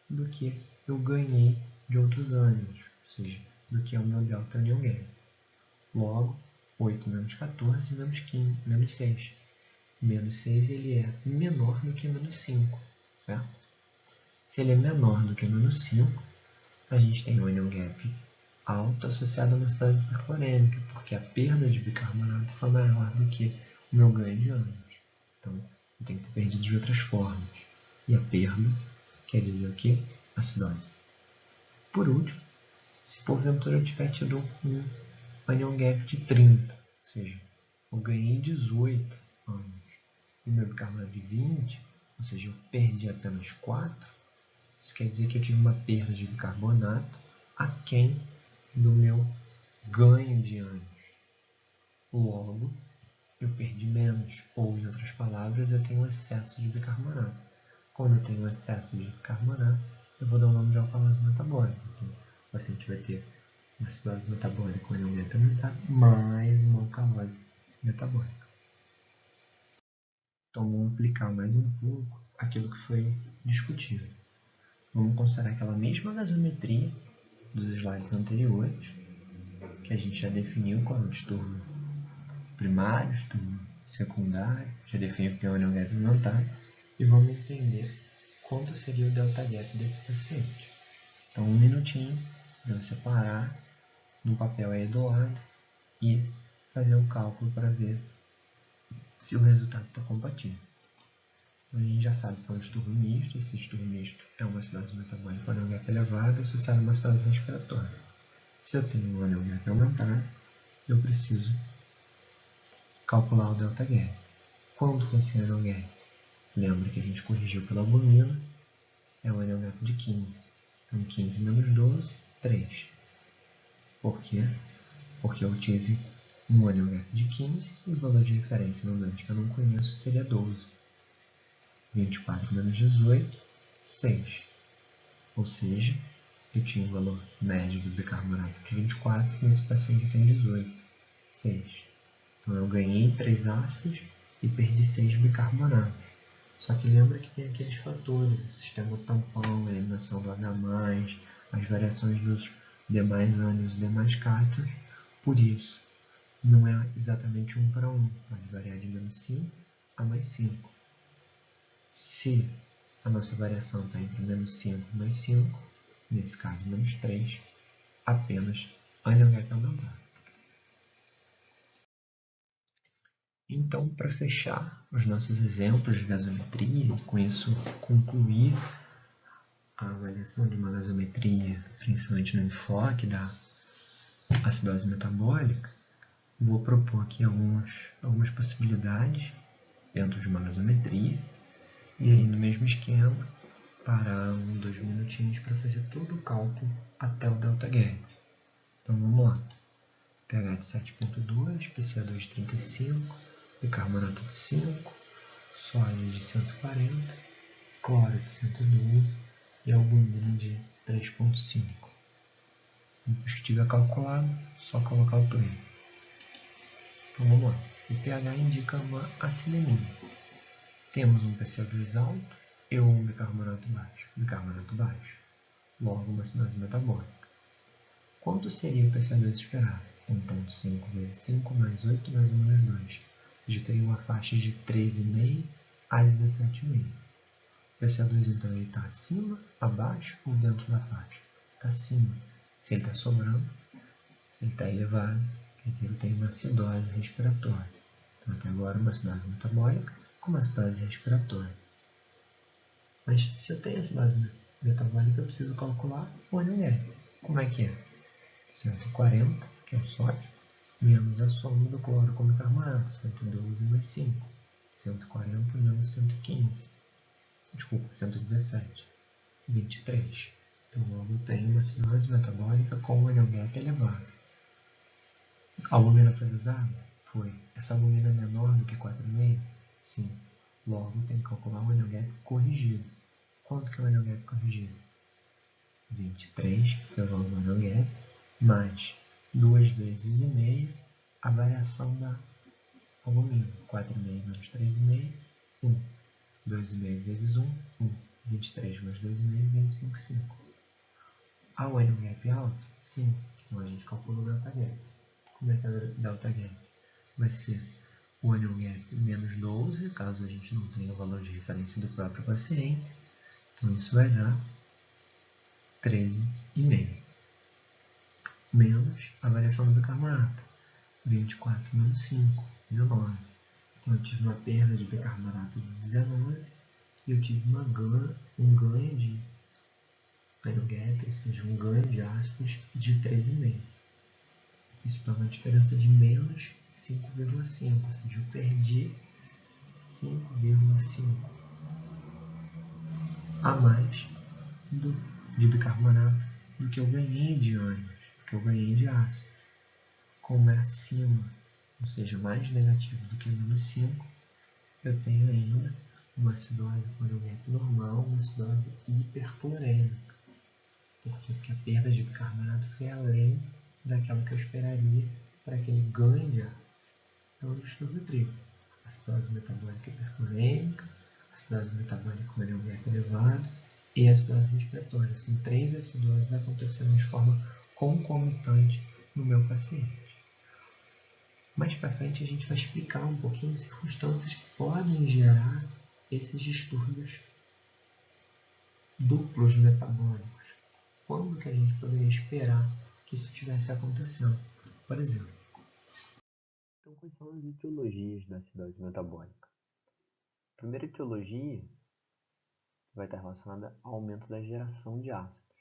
do que eu ganhei de outros ânions, ou seja, do que o meu delta onion gap. Logo, 8 menos 14 menos 15, menos 6. Menos 6 ele é menor do que menos 5, certo? Se ele é menor do que menos 5, a gente tem um onion gap alto associado a uma acidose hiperclorêmica, porque a perda de bicarbonato foi maior do que o meu ganho de ânions. Então, eu tenho que ter perdido de outras formas. E a perda quer dizer o quê? Acidose. Por último, se porventura eu tiver tido um onion gap de 30, ou seja, eu ganhei 18 ânions, e meu bicarbonato de 20, ou seja, eu perdi apenas 4, isso quer dizer que eu tive uma perda de bicarbonato aquém do meu ganho de ânions. Logo, eu perdi menos, ou em outras palavras, eu tenho excesso de bicarbonato. Quando eu tenho excesso de bicarbonato, eu vou dar o nome de alcalose metabólica. Então, o paciente vai ter uma acidose metabólica com onion gap aumentado, mais uma alcalose metabólica. Então, vamos aplicar mais um pouco aquilo que foi discutido. Vamos considerar aquela mesma gasometria dos slides anteriores, que a gente já definiu com o distúrbio primário, distúrbio secundário, já definiu que tem onion gap aumentado, e vamos entender quanto seria o delta gap desse paciente. Então, um minutinho para eu separar no papel aí do lado e fazer o cálculo para ver se o resultado está compatível. Então, a gente já sabe que é um distúrbio misto. Esse distúrbio misto é uma acidose metabólica com onion gap elevado associada a uma acidose respiratória. Se eu tenho um onion gap aumentado, eu preciso calcular o delta gap. Quanto que é esse onion gap? Lembra que a gente corrigiu pela albumina, é um onion gap de 15. Então, 15 menos 12, 3. Por quê? Porque eu tive um onion gap de 15 e o valor de referência no dante que eu não conheço seria 12. 24 menos 18, 6. Ou seja, eu tinha um valor médio do bicarbonato de 24 e nesse paciente eu tenho 18, 6. Então eu ganhei 3 ácidos e perdi 6 bicarbonatos. Só que lembra que tem aqueles fatores, o sistema tampão, a eliminação do H+, as variações dos demais ânions e demais cátions. Por isso, não é exatamente 1 para 1, pode variar de menos 5 a mais 5. Se a nossa variação está entre menos 5 e mais 5, nesse caso menos 3, apenas onion gap aumentado. Então, para fechar os nossos exemplos de gasometria e com isso concluir a avaliação de uma gasometria, principalmente no enfoque da acidose metabólica, vou propor aqui algumas possibilidades dentro de uma gasometria e aí no mesmo esquema parar 2 minutinhos para fazer todo o cálculo até o delta gap. Então vamos lá. pH de 7.2, PCA2 de 35, bicarbonato de 5, sódio de 140, cloro de 112 e albumina de 3.5. Depois que tiver calculado, só colocar o play. Então vamos lá. O pH indica uma acidemia. Temos um PCA2 alto e um bicarbonato baixo. Bicarbonato baixo. Logo, uma acidose metabólica. Quanto seria o PCA2 esperado? 1.5 vezes 5 mais 8 mais 1 menos 2. Ou seja, eu teria uma faixa de 13,5 a 17,5. O PCA2 então está acima, abaixo ou dentro da faixa? Está acima. Se ele está sobrando, se ele está elevado, quer dizer que eu tenho uma acidose respiratória. Então até agora uma acidose metabólica com uma acidose respiratória. Mas se eu tenho acidose metabólica, eu preciso calcular o onion gap. Como é que é? 140, que é o sódio, menos a soma do cloro com bicarbonato, 112 mais 5. 140 menos 115. Desculpa, 117. 23. Então, logo eu tenho uma acidose metabólica com onion gap elevado. A albumina foi usada? Foi. Essa albumina é menor do que 4,5? Sim. Logo, eu tenho que calcular o onion gap corrigido. Quanto que é o onion gap corrigido? 23, que é o valor do onion gap, mais 2 vezes e meio a variação da albumina. 4,5 menos 3,5, 1. 2,5 vezes 1, 1. 23 mais 2,5, 25,5. A onion gap alto? Sim. Então a gente calcula o delta gap. Como é que é o delta gap? Vai ser o anion gap menos 12, caso a gente não tenha o valor de referência do próprio paciente. Então isso vai dar 13,5. Menos a variação do bicarbonato. 24 menos 5, 19. Então eu tive uma perda de bicarbonato de 19 e eu tive um ganho de anion gap, ou seja, um ganho de ácidos de 13,5. Isso dá uma diferença de menos 5,5, ou seja, eu perdi 5,5 a mais de bicarbonato do que eu ganhei de ânions, do que eu ganhei de ácido. Como é acima, ou seja, mais negativo do que menos 5, eu tenho ainda uma acidose com anion gap normal, uma acidose hiperclorêmica. Por quê? Porque a perda de bicarbonato foi além daquela que eu esperaria para aquele ganho de ácido. Então, o distúrbio triplo: acidose metabólica hiperclorêmica, acidose metabólica com anion gap elevado e acidose respiratória. São 3 acidoses acontecendo de forma concomitante no meu paciente. Mais para frente a gente vai explicar um pouquinho as circunstâncias que podem gerar esses distúrbios duplos metabólicos. Quando que a gente poderia esperar que isso estivesse acontecendo? Por exemplo.
Então, quais são as etiologias da acidose metabólica? A primeira etiologia vai estar relacionada ao aumento da geração de ácidos.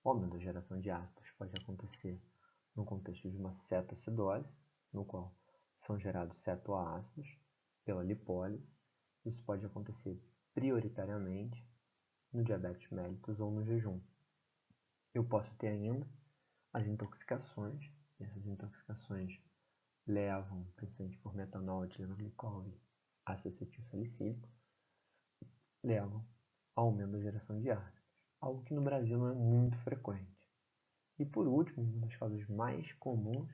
O aumento da geração de ácidos pode acontecer no contexto de uma cetoacidose, no qual são gerados cetoácidos pela lipólise. Isso pode acontecer prioritariamente no diabetes mellitus ou no jejum. Eu posso ter ainda as intoxicações, e essas intoxicações levam, principalmente por metanol, etilenglicol e ácido acetil salicílico, levam ao aumento da geração de ácidos, algo que no Brasil não é muito frequente. E por último, uma das causas mais comuns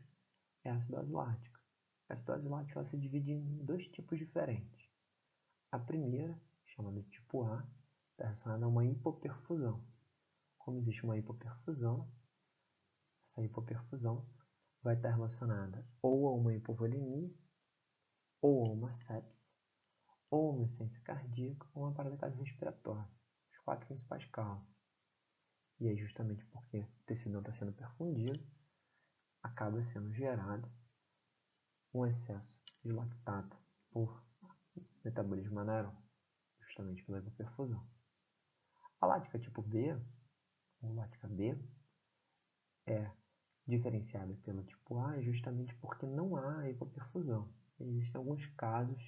é a acidose lática. A acidose lática ela se divide em 2 tipos diferentes. A primeira, chamada de tipo A, está relacionada a uma hipoperfusão. Como existe uma hipoperfusão, essa hipoperfusão vai estar relacionada ou a uma hipovolemia, ou a uma sepse, ou uma insuficiência cardíaca, ou uma parada cardiorrespiratória. Os 4 principais causas. E é justamente porque o tecido não está sendo perfundido, acaba sendo gerado um excesso de lactato por metabolismo anaeróbio, justamente pela hipoperfusão. A lática tipo B, ou lática B, é diferenciada pelo tipo A justamente porque não há hipoperfusão. Existem alguns casos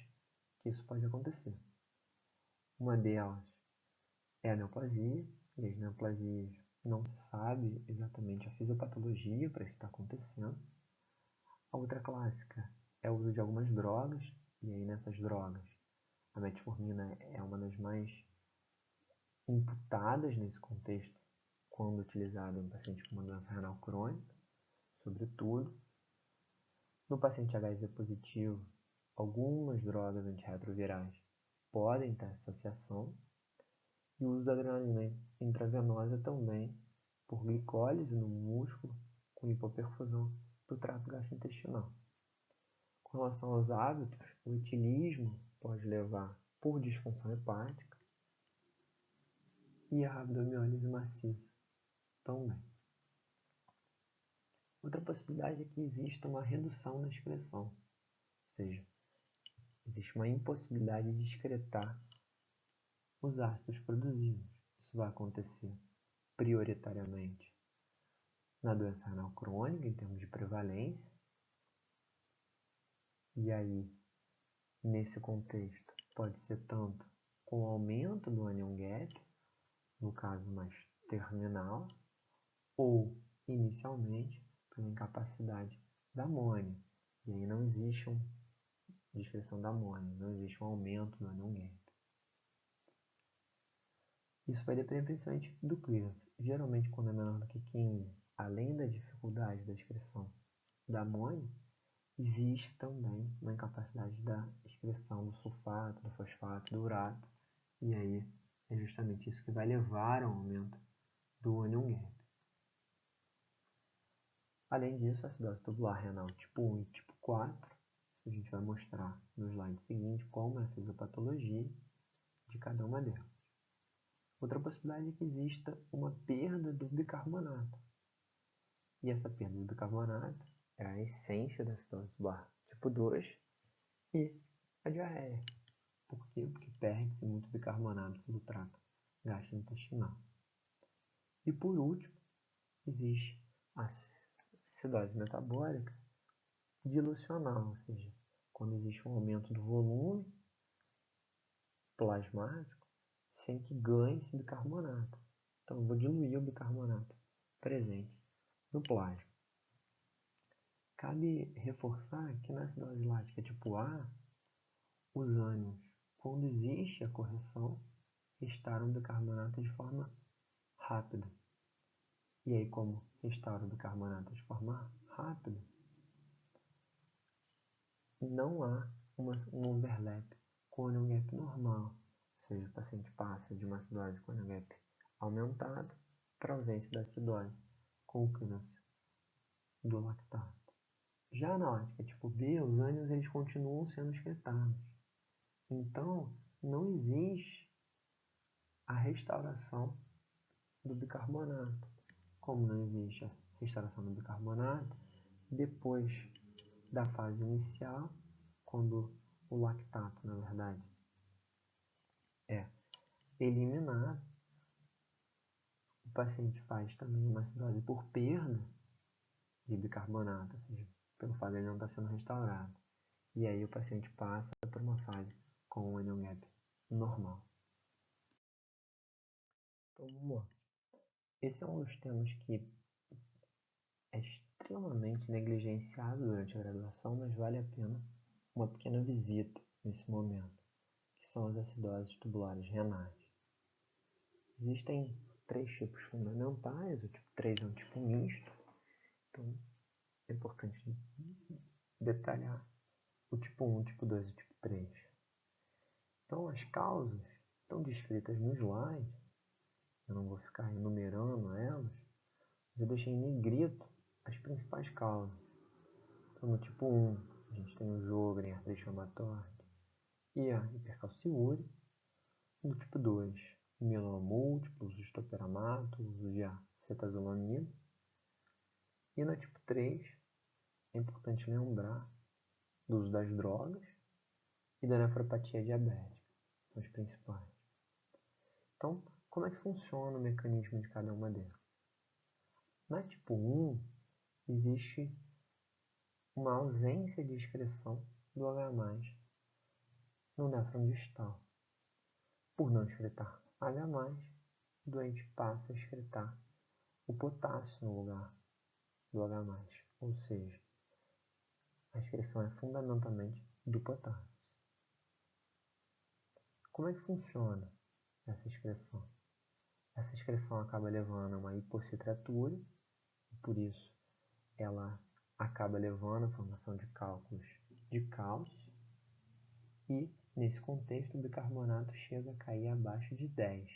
que isso pode acontecer. Uma delas é a neoplasia, e as neoplasias não se sabe exatamente a fisiopatologia para isso estar acontecendo. A outra clássica é o uso de algumas drogas, e aí nessas drogas a metformina é uma das mais imputadas nesse contexto, quando utilizada em pacientes com uma doença renal crônica, sobretudo. No paciente HIV positivo, algumas drogas antirretrovirais podem ter associação, e o uso da adrenalina intravenosa também, por glicólise no músculo, com hipoperfusão do trato gastrointestinal. Com relação aos hábitos, o etilismo pode levar por disfunção hepática e a rabdomiólise maciça também. Outra possibilidade é que exista uma redução na excreção, ou seja, existe uma impossibilidade de excretar os ácidos produzidos. Isso vai acontecer prioritariamente na doença renal crônica, em termos de prevalência, e aí, nesse contexto, pode ser tanto com o aumento do anion gap, no caso mais terminal, ou inicialmente pela incapacidade da amônia. E aí não existe uma excreção da amônia, não existe um aumento do anion gap. Isso vai depender principalmente do clearance. Geralmente, quando é menor do que 15, além da dificuldade da excreção da amônia, existe também uma incapacidade da excreção do sulfato, do fosfato, do urato, e aí é justamente isso que vai levar ao aumento do anion gap. Além disso, a acidose tubular renal tipo 1 e tipo 4, a gente vai mostrar no slide seguinte como é a fisiopatologia de cada uma delas. Outra possibilidade é que exista uma perda do bicarbonato. E essa perda do bicarbonato é a essência da acidose tubular tipo 2 e a diarreia. Por quê? Porque perde-se muito bicarbonato pelo trato gastrointestinal. E por último, existe a acidose metabólica dilucional, ou seja, quando existe um aumento do volume plasmático sem que ganhe-se bicarbonato. Então, eu vou diluir o bicarbonato presente no plasma. Cabe reforçar que na acidose lática tipo A, os ânions, quando existe a correção, restauram o bicarbonato de forma rápida. E aí, como restaura o bicarbonato de forma rápida, não há um overlap com o anion gap normal. Ou seja, o paciente passa de uma acidose com anion gap aumentado para a ausência da acidose com o câncer do lactato. Já na lática tipo B, os ânions eles continuam sendo excretados. Então, não existe a restauração do bicarbonato. Como não existe a restauração do bicarbonato, depois da fase inicial, quando o lactato, na verdade, é eliminado, o paciente faz também uma acidose por perda de bicarbonato, ou seja, pelo fato de ele não estar sendo restaurado. E aí o paciente passa por uma fase com o anion gap normal. Então vamos lá. Esse é um dos temas que é extremamente negligenciado durante a graduação, mas vale a pena uma pequena visita nesse momento, que são as acidoses tubulares renais. Existem 3 tipos fundamentais, o tipo 3 é um tipo misto, então é importante detalhar o tipo 1, o tipo 2 e o tipo 3. Então as causas estão descritas no slide, eu não vou ficar enumerando elas, mas eu deixei em negrito as principais causas. Então no tipo 1, a gente tem o Sjögren, artrite reumatoide e a hipercalciúria. No tipo 2, mieloma múltiplo, uso de topiramate, uso de acetazolamida. E no tipo 3, é importante lembrar do uso das drogas e da nefropatia diabética, são os principais. Então, como é que funciona o mecanismo de cada uma delas? Na tipo 1, existe uma ausência de excreção do H+, no néfron distal. Por não excretar H+, o doente passa a excretar o potássio no lugar do H+, ou seja, a excreção é fundamentalmente do potássio. Como é que funciona essa excreção? Essa excreção acaba levando a uma hipocitratura, e por isso ela acaba levando à formação de cálculos de cálcio, e nesse contexto o bicarbonato chega a cair abaixo de 10,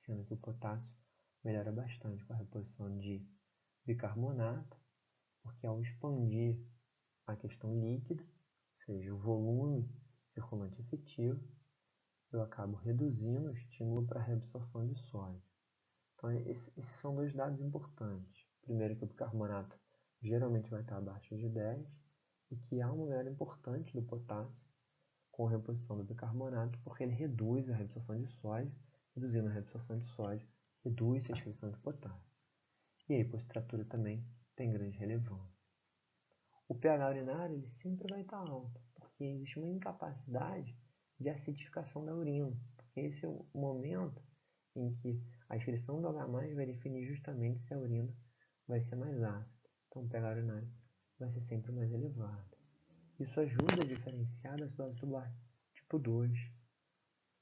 sendo que o potássio melhora bastante com a reposição de bicarbonato, porque ao expandir a questão líquida, ou seja, o volume circulante efetivo, eu acabo reduzindo o estímulo para a reabsorção de sódio. Então, esses são 2 dados importantes. Primeiro, que o bicarbonato geralmente vai estar abaixo de 10 e que há uma melhora importante do potássio com a reposição do bicarbonato, porque ele reduz a reabsorção de sódio, reduzindo a reabsorção de sódio, reduz a excreção de potássio. E a hipocitratura também tem grande relevância. O pH urinário ele sempre vai estar alto, porque existe uma incapacidade de acidificação da urina, porque esse é o momento em que a excreção do H+ vai definir justamente se a urina vai ser mais ácida. Então, o pH urinário vai ser sempre mais elevado. Isso ajuda a diferenciar da acidose tubular tipo 2.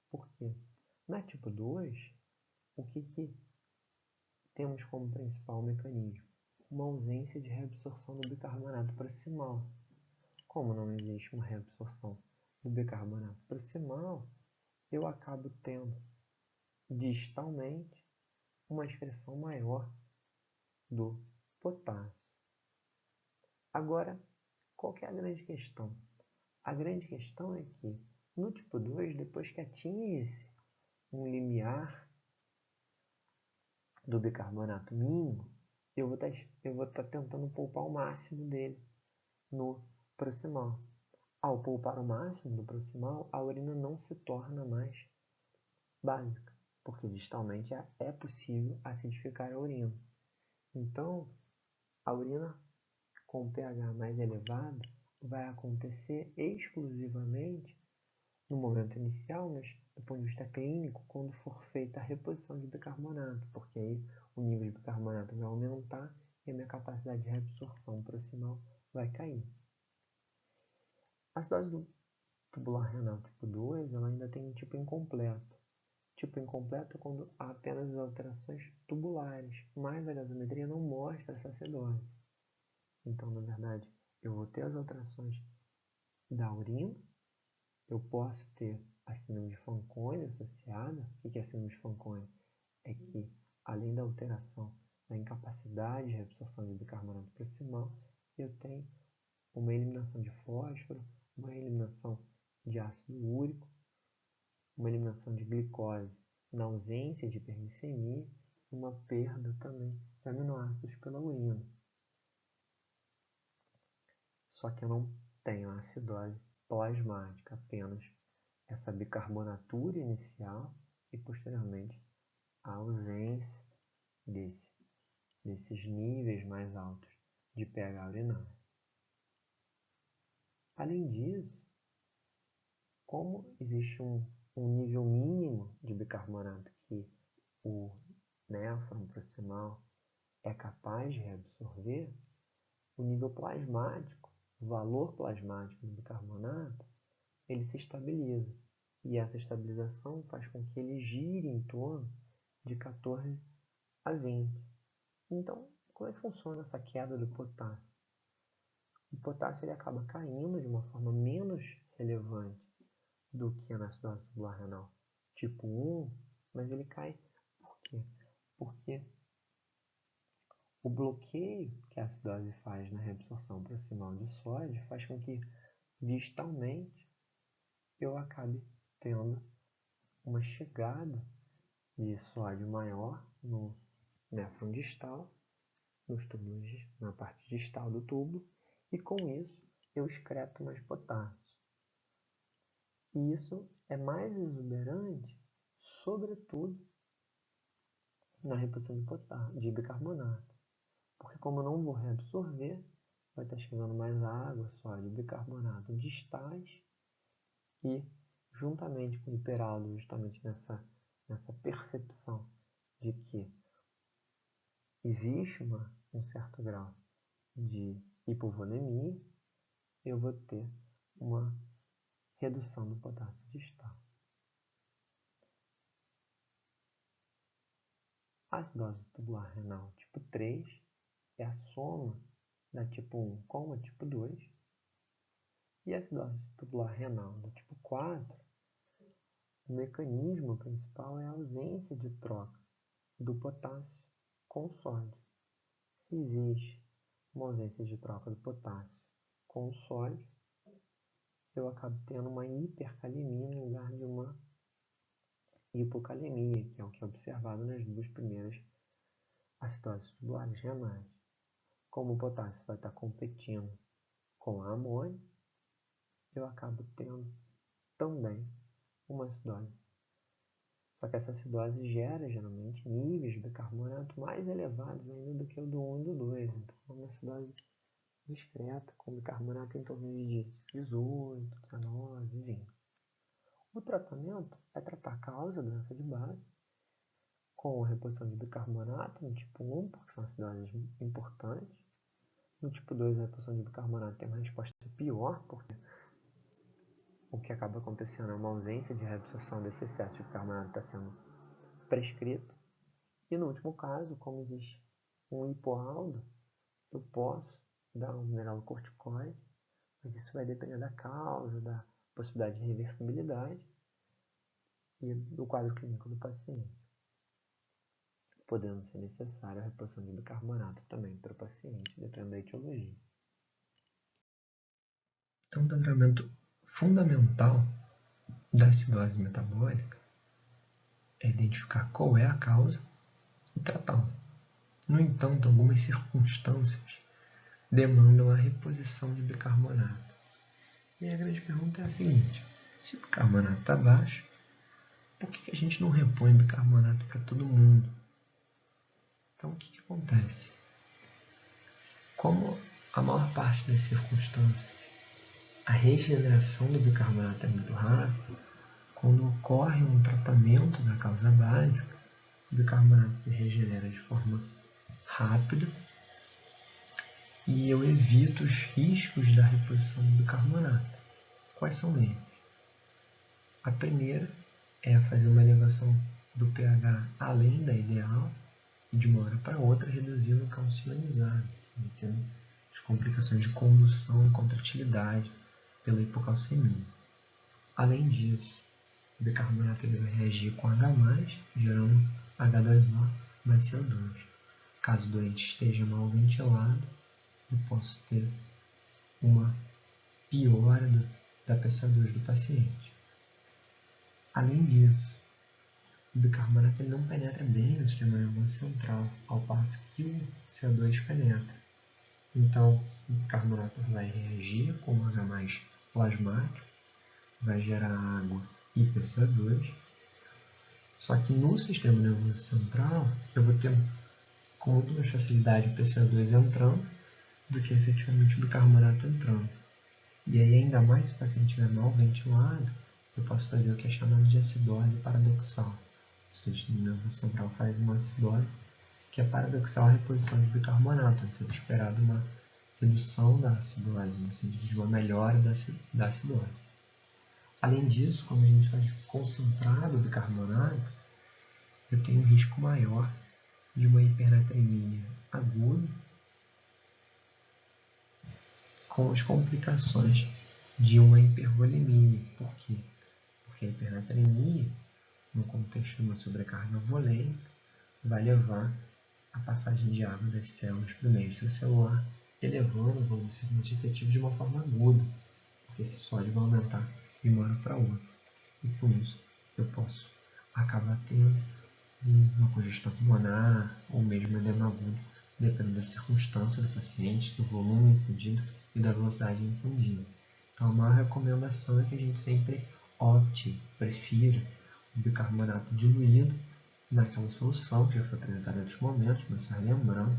Por quê? Na tipo 2, o que temos como principal mecanismo? Uma ausência de reabsorção do bicarbonato proximal. Como não existe uma reabsorção do bicarbonato proximal, eu acabo tendo distalmente uma excreção maior do potássio. Agora, qual que é a grande questão? A grande questão é que no tipo 2, depois que atinge-se um limiar do bicarbonato mínimo, eu vou estar tentando poupar o máximo dele no proximal. Ao poupar o máximo do proximal, a urina não se torna mais básica, porque distalmente é possível acidificar a urina. Então, a urina com pH mais elevado vai acontecer exclusivamente no momento inicial, mas do ponto de vista clínico, quando for feita a reposição de bicarbonato, porque aí o nível de bicarbonato vai aumentar e a minha capacidade de reabsorção proximal vai cair. A acidose do tubular renal tipo 2, ela ainda tem um tipo incompleto. Tipo incompleto é quando há apenas as alterações tubulares, mas a gasometria não mostra essa acidose. Então, na verdade, eu vou ter as alterações da urina, eu posso ter a síndrome de Fanconi associada. O que é a síndrome de Fanconi? É que, além da alteração da incapacidade de reabsorção de bicarbonato proximal, eu tenho uma eliminação de fósforo, uma eliminação de ácido úrico, uma eliminação de glicose na ausência de hiperglicemia e uma perda também de aminoácidos pela urina. Só que eu não tenho a acidose plasmática, apenas essa bicarbonatura inicial e posteriormente a ausência desses níveis mais altos de pH urinário. Além disso, como existe um nível mínimo de bicarbonato que o néfron proximal é capaz de reabsorver, o nível plasmático, o valor plasmático do bicarbonato, ele se estabiliza. E essa estabilização faz com que ele gire em torno de 14 a 20. Então, como é que funciona essa queda do potássio? O potássio ele acaba caindo de uma forma menos relevante do que na acidose tubular renal tipo 1, mas ele cai por quê? Porque o bloqueio que a acidose faz na reabsorção proximal de sódio faz com que distalmente eu acabe tendo uma chegada de sódio maior no néfron distal, nos túbulos, na parte distal do tubo, e com isso eu excreto mais potássio. E isso é mais exuberante, sobretudo, na reposição de bicarbonato. Porque como eu não vou reabsorver, vai estar chegando mais água, sódio, bicarbonato distais, e juntamente com o hiperaldo, justamente nessa percepção de que existe um certo grau de hipovolemia, eu vou ter uma redução do potássio distal. A acidose tubular renal tipo 3 é a soma da tipo 1 com a tipo 2, e a acidose tubular renal do tipo 4, o mecanismo principal é a ausência de troca do potássio com sódio. Se existe uma ausência de troca do potássio com sódio, eu acabo tendo uma hipercalemia no lugar de uma hipocalemia, que é o que é observado nas duas primeiras acidoses tubulares renais. Como o potássio vai estar competindo com a amônia, eu acabo tendo também uma acidose. Só que essa acidose gera, geralmente, níveis de bicarbonato mais elevados ainda do que o do 1 e do 2. Então, é uma acidose discreta, com bicarbonato em torno de 18, 19, 20. O tratamento é tratar a causa da doença de base, com a reposição de bicarbonato no tipo 1, porque são acidoses importantes. No tipo 2, a reposição de bicarbonato tem uma resposta pior, porque o que acaba acontecendo é uma ausência de reabsorção desse excesso de bicarbonato que está sendo prescrito. E no último caso, como existe um hipoaldo, eu posso dar um mineralocorticoide, mas isso vai depender da causa, da possibilidade de reversibilidade e do quadro clínico do paciente, podendo ser necessária a reposição de bicarbonato também para o paciente, dependendo da etiologia.
Então, o tratamento fundamental da acidose metabólica é identificar qual é a causa e tratá-la. No entanto, algumas circunstâncias demandam a reposição de bicarbonato. E a grande pergunta é a seguinte: se o bicarbonato está baixo, por que a gente não repõe bicarbonato para todo mundo? Então, o que acontece? Como a maior parte das circunstâncias, a regeneração do bicarbonato é muito rápida, quando ocorre um tratamento da causa básica, o bicarbonato se regenera de forma rápida e eu evito os riscos da reposição do bicarbonato. Quais são eles? A primeira é fazer uma elevação do pH além da ideal e de uma hora para outra reduzindo o cálcio ionizado, evitando as complicações de condução e contratilidade pela hipocalcemia. Além disso, o bicarbonato ele vai reagir com H+, gerando H2O mais CO2. Caso o doente esteja mal ventilado, eu posso ter uma piora da PCO2 do paciente. Além disso, o bicarbonato ele não penetra bem no sistema nervoso central, ao passo que o CO2 penetra. Então, o bicarbonato vai reagir com o H+ plasmático, vai gerar água e PCO2. Só que no sistema nervoso central, eu vou ter com muito mais facilidade o PCO2 entrando do que efetivamente o bicarbonato entrando. E aí, ainda mais se o paciente estiver mal ventilado, eu posso fazer o que é chamado de acidose paradoxal. O sistema nervoso central faz uma acidose que é paradoxal à reposição de bicarbonato, antes de ser esperado uma redução da acidose, no sentido de uma melhora da acidose. Além disso, quando a gente faz concentrado o bicarbonato, eu tenho um risco maior de uma hipernatremia aguda com as complicações de uma hipervolemia. Por quê? Porque a hipernatremia, no contexto de uma sobrecarga volêmica, vai levar a passagem de água das células para o meio extracelular, elevando o volume circulante efetivo de uma forma aguda, porque esse sódio vai aumentar de uma hora para outra. E por isso eu posso acabar tendo uma congestão pulmonar ou mesmo edema agudo, dependendo da circunstância do paciente, do volume infundido e da velocidade infundida. Então, a maior recomendação é que a gente sempre prefira o bicarbonato diluído naquela solução que já foi apresentada em outros momentos, mas só lembrando,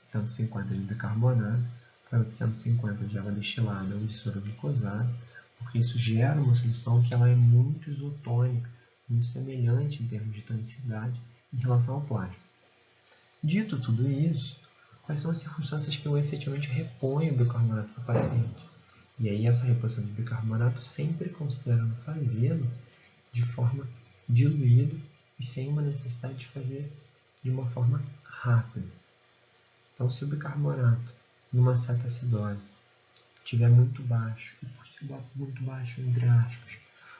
150 de bicarbonato para 850 de água destilada ou de soro glicosado, porque isso gera uma solução que ela é muito isotônica, muito semelhante em termos de tonicidade em relação ao plasma. Dito tudo isso, quais são as circunstâncias que eu efetivamente reponho o bicarbonato para o paciente? E aí essa reposição de bicarbonato sempre considerando fazê-lo de forma diluída e sem uma necessidade de fazer de uma forma rápida. Então, se o bicarbonato, numa certa acidose, estiver muito baixo, e por que muito baixo, entre aspas?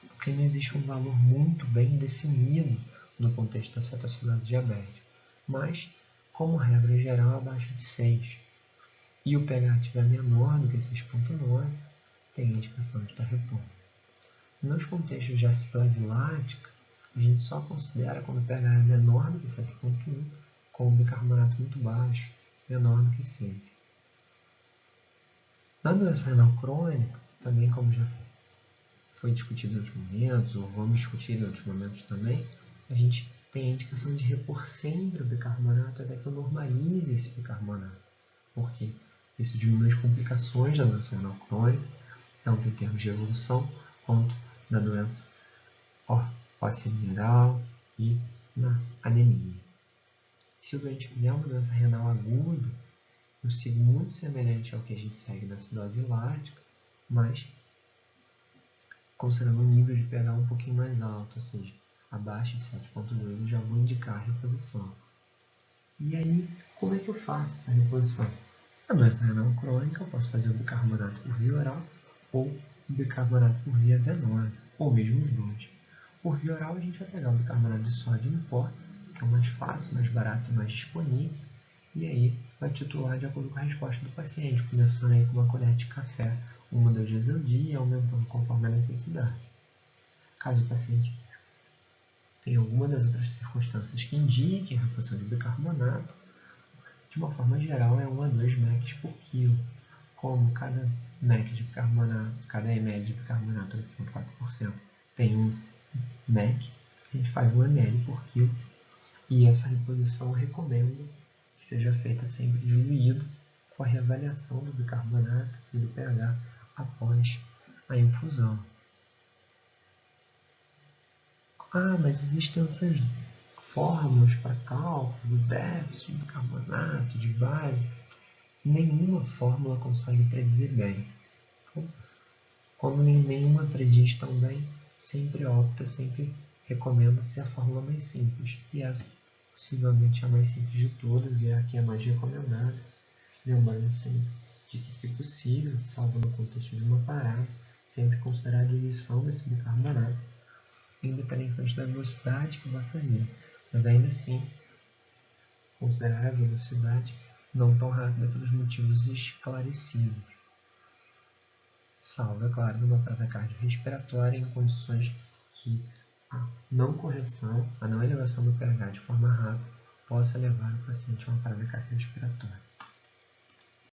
Porque não existe um valor muito bem definido no contexto da cetoacidose diabética, mas, como regra geral, abaixo de 6, e o pH estiver menor do que 6,9, tem a indicação de estar repondo. Nos contextos de acidose lática, a gente só considera quando o pH é menor do que 7,1, com o bicarbonato muito baixo, menor do que 6. Na doença renal crônica, também como já foi discutido em outros momentos, ou vamos discutir em outros momentos também, a gente tem a indicação de repor sempre o bicarbonato até que eu normalize esse bicarbonato. Por quê? Porque isso diminui as complicações da doença renal crônica, tanto em termos de evolução, quanto na doença óssea mineral e na anemia. Se o doente tiver uma doença renal aguda, eu sigo muito semelhante ao que a gente segue na acidose lática, mas considerando um nível de pH um pouquinho mais alto, ou seja, abaixo de 7,2 eu já vou indicar a reposição. E aí, como é que eu faço essa reposição? Na doença renal crônica, eu posso fazer o bicarbonato por via oral ou o bicarbonato por via venosa, ou mesmo os dois. Por via oral, a gente vai pegar o bicarbonato de sódio em pó, que é o mais fácil, mais barato e mais disponível, e aí vai titular de acordo com a resposta do paciente, começando aí com uma colher de café 1 ou 2 vezes ao dia, aumentando conforme a necessidade. Caso o paciente tenha alguma das outras circunstâncias que indiquem a reposição de bicarbonato, de uma forma geral é 1 a 2 mEq por quilo. Como cada mEq de bicarbonato, cada ml de bicarbonato 8,4% tem 1 mEq, a gente faz 1 ml por quilo. E essa reposição recomenda-se que seja feita sempre diluído com a reavaliação do bicarbonato e do pH após a infusão. Mas existem outras fórmulas para cálculo do déficit de bicarbonato, de base. Nenhuma fórmula consegue predizer bem. Então, quando nenhuma prediz tão bem, sempre recomenda-se a fórmula mais simples. E essa, possivelmente, é a mais simples de todas e é a que é mais recomendada. Lembrando sempre de que, se possível, salvo no contexto de uma parada, sempre considerar a diluição desse bicarbonato, independentemente da velocidade que vai fazer. Mas ainda assim, considerar a velocidade não tão rápida pelos motivos esclarecidos. Salvo, é claro, numa parada cardiorrespiratória em condições que a não correção, a não elevação do pH de forma rápida possa levar o paciente a uma parada cardiorrespiratória.